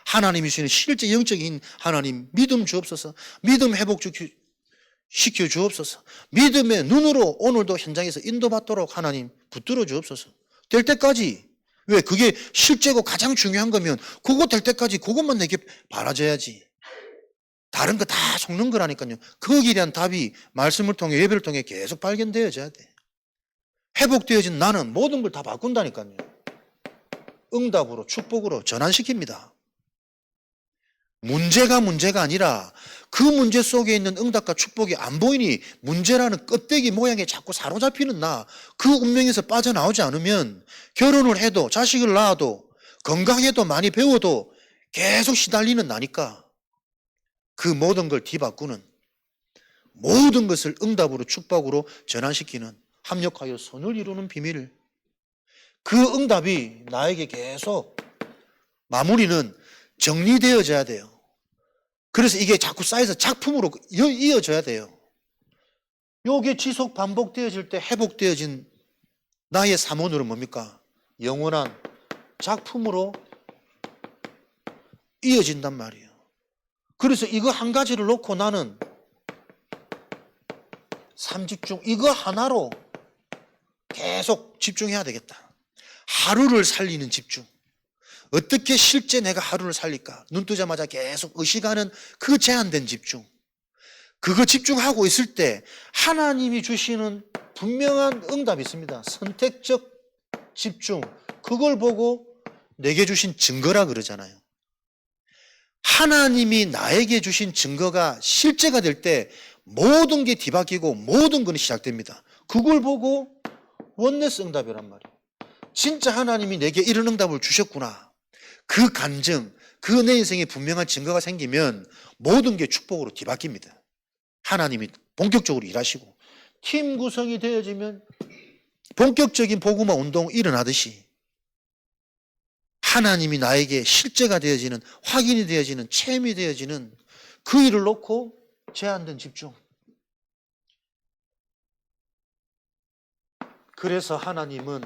하나님이 주시는 실제 영적인 하나님 믿음 주옵소서. 믿음 회복시켜 주옵소서. 믿음의 눈으로 오늘도 현장에서 인도받도록 하나님 붙들어 주옵소서. 될 때까지. 왜? 그게 실제고 가장 중요한 거면 그거 될 때까지 그것만 내게 바라줘야지. 다른 거 다 속는 거라니까요. 거기에 대한 답이 말씀을 통해 예배를 통해 계속 발견되어져야 돼. 회복되어진 나는 모든 걸 다 바꾼다니까요. 응답으로 축복으로 전환시킵니다. 문제가 아니라 그 문제 속에 있는 응답과 축복이 안 보이니 문제라는 껍데기 모양에 자꾸 사로잡히는 나, 그 운명에서 빠져나오지 않으면 결혼을 해도 자식을 낳아도 건강해도 많이 배워도 계속 시달리는 나니까 그 모든 걸 뒤바꾸는, 모든 것을 응답으로 축복으로 전환시키는, 합력하여 선을 이루는 비밀. 그 응답이 나에게 계속 마무리는 정리되어져야 돼요. 그래서 이게 자꾸 쌓여서 작품으로 이어져야 돼요. 이게 지속 반복되어질 때 회복되어진 나의 삼원으로 뭡니까? 영원한 작품으로 이어진단 말이에요. 그래서 이거 한 가지를 놓고 나는 삼집중, 이거 하나로 계속 집중해야 되겠다. 하루를 살리는 집중. 어떻게 실제 내가 하루를 살릴까? 눈 뜨자마자 계속 의식하는 그 제한된 집중. 그거 집중하고 있을 때 하나님이 주시는 분명한 응답이 있습니다. 선택적 집중. 그걸 보고 내게 주신 증거라 그러잖아요. 하나님이 나에게 주신 증거가 실제가 될 때 모든 게 뒤바뀌고 모든 건 시작됩니다. 그걸 보고 원네스 응답이란 말이에요. 진짜 하나님이 내게 이런 응답을 주셨구나. 그 감정, 그 내 인생에 분명한 증거가 생기면 모든 게 축복으로 뒤바뀝니다. 하나님이 본격적으로 일하시고 팀 구성이 되어지면 본격적인 복음화 운동 일어나듯이 하나님이 나에게 실제가 되어지는, 확인이 되어지는, 체험이 되어지는 그 일을 놓고 제한된 집중. 그래서 하나님은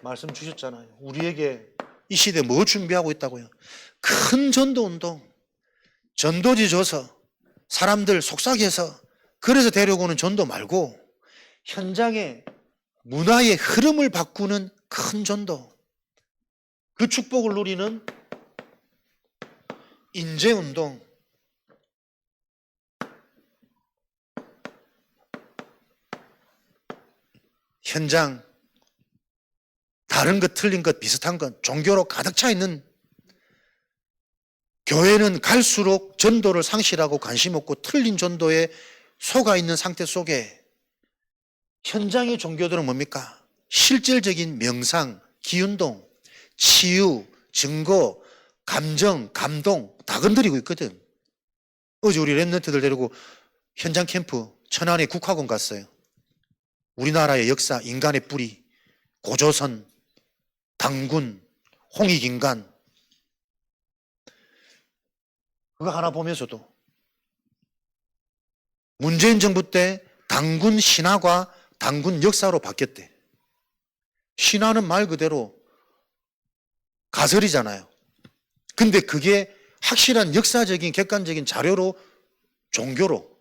말씀 주셨잖아요. 우리에게 이 시대에 뭘 준비하고 있다고요? 큰 전도 운동. 전도지 줘서 사람들 속삭여서 그래서 데려오는 전도 말고 현장에 문화의 흐름을 바꾸는 큰 전도. 그 축복을 누리는 인재운동. 현장, 다른 것, 틀린 것, 비슷한 것, 종교로 가득 차 있는 교회는 갈수록 전도를 상실하고 관심 없고 틀린 전도에 속아 있는 상태 속에 현장의 종교들은 뭡니까? 실질적인 명상, 기운동, 치유, 증거, 감정, 감동 다 건드리고 있거든. 어제 우리 랩런트들 데리고 현장 캠프 천안의 국화관 갔어요. 우리나라의 역사, 인간의 뿌리, 고조선, 당군, 홍익인간 그거 하나 보면서도 문재인 정부 때 당군 신화가 당군 역사로 바뀌었대. 신화는 말 그대로 가설이잖아요. 근데 그게 확실한 역사적인 객관적인 자료로 종교로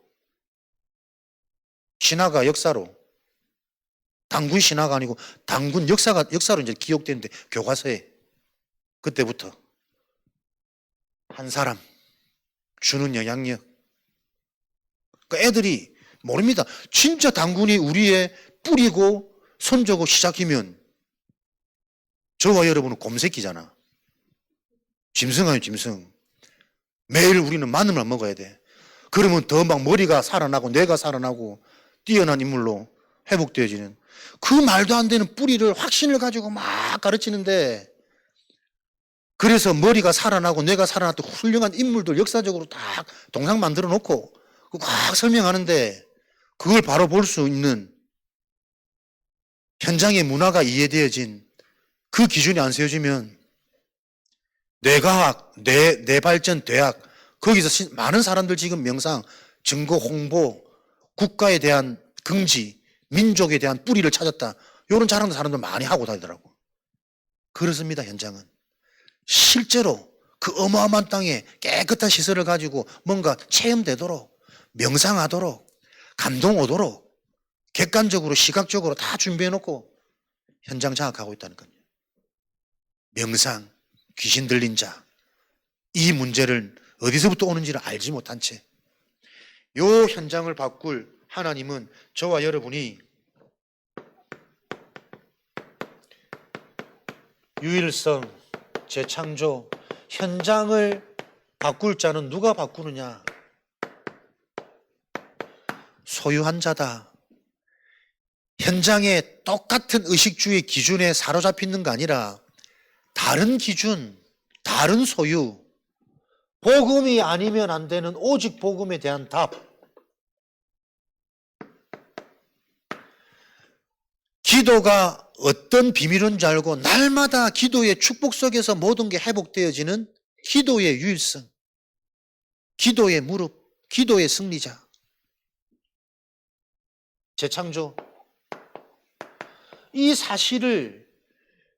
신화가 역사로 당군 신화가 아니고 당군 역사로 이제 기록되는데 교과서에 그때부터 한 사람 주는 영향력. 그러니까 애들이 모릅니다. 진짜 당군이 우리의 뿌리고 손자고 시작이면 저와 여러분은 곰새끼잖아. 짐승 아니에요, 짐승. 매일 우리는 마늘만 먹어야 돼. 그러면 더 막 머리가 살아나고 뇌가 살아나고 뛰어난 인물로 회복되어지는 그 말도 안 되는 뿌리를 확신을 가지고 막 가르치는데 그래서 머리가 살아나고 뇌가 살아났던 훌륭한 인물들 역사적으로 다 동상 만들어 놓고 꽉 설명하는데 그걸 바로 볼 수 있는 현장의 문화가 이해되어진 그 기준이 안 세워지면 뇌과학, 뇌발전, 대학 거기서 많은 사람들 지금 명상, 증거 홍보, 국가에 대한 긍지, 민족에 대한 뿌리를 찾았다. 이런 자랑도 사람들 많이 하고 다니더라고. 그렇습니다. 현장은. 실제로 그 어마어마한 땅에 깨끗한 시설을 가지고 뭔가 체험되도록 명상하도록 감동 오도록 객관적으로 시각적으로 다 준비해놓고 현장 장악하고 있다는 거예요. 명상, 귀신 들린 자, 이 문제를 어디서부터 오는지를 알지 못한 채 이 현장을 바꿀 하나님은 저와 여러분이 유일성, 재창조, 현장을 바꿀 자는 누가 바꾸느냐? 소유한 자다. 현장에 똑같은 의식주의 기준에 사로잡히는 거 아니라 다른 기준, 다른 소유, 복음이 아니면 안 되는 오직 복음에 대한 답. 기도가 어떤 비밀인 줄 알고 날마다 기도의 축복 속에서 모든 게 회복되어지는 기도의 유일성, 기도의 무릎, 기도의 승리자. 재창조. 이 사실을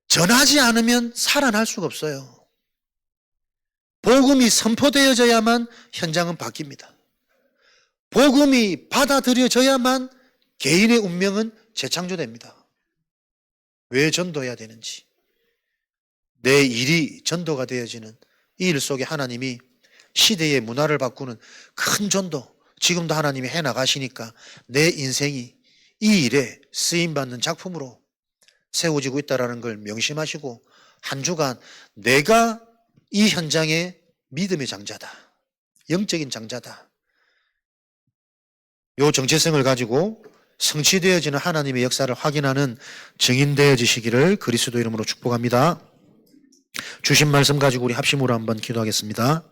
전하지 않으면 살아날 수가 없어요. 복음이 선포되어져야만 현장은 바뀝니다. 복음이 받아들여져야만 개인의 운명은 재창조됩니다. 왜 전도해야 되는지. 내 일이 전도가 되어지는 이 일 속에 하나님이 시대의 문화를 바꾸는 큰 전도, 지금도 하나님이 해나가시니까 내 인생이 이 일에 쓰임받는 작품으로 세워지고 있다는 걸 명심하시고 한 주간 내가 이 현장의 믿음의 장자다. 영적인 장자다. 요 정체성을 가지고 성취되어지는 하나님의 역사를 확인하는 증인되어지시기를 그리스도 이름으로 축복합니다. 주신 말씀 가지고 우리 합심으로 한번 기도하겠습니다.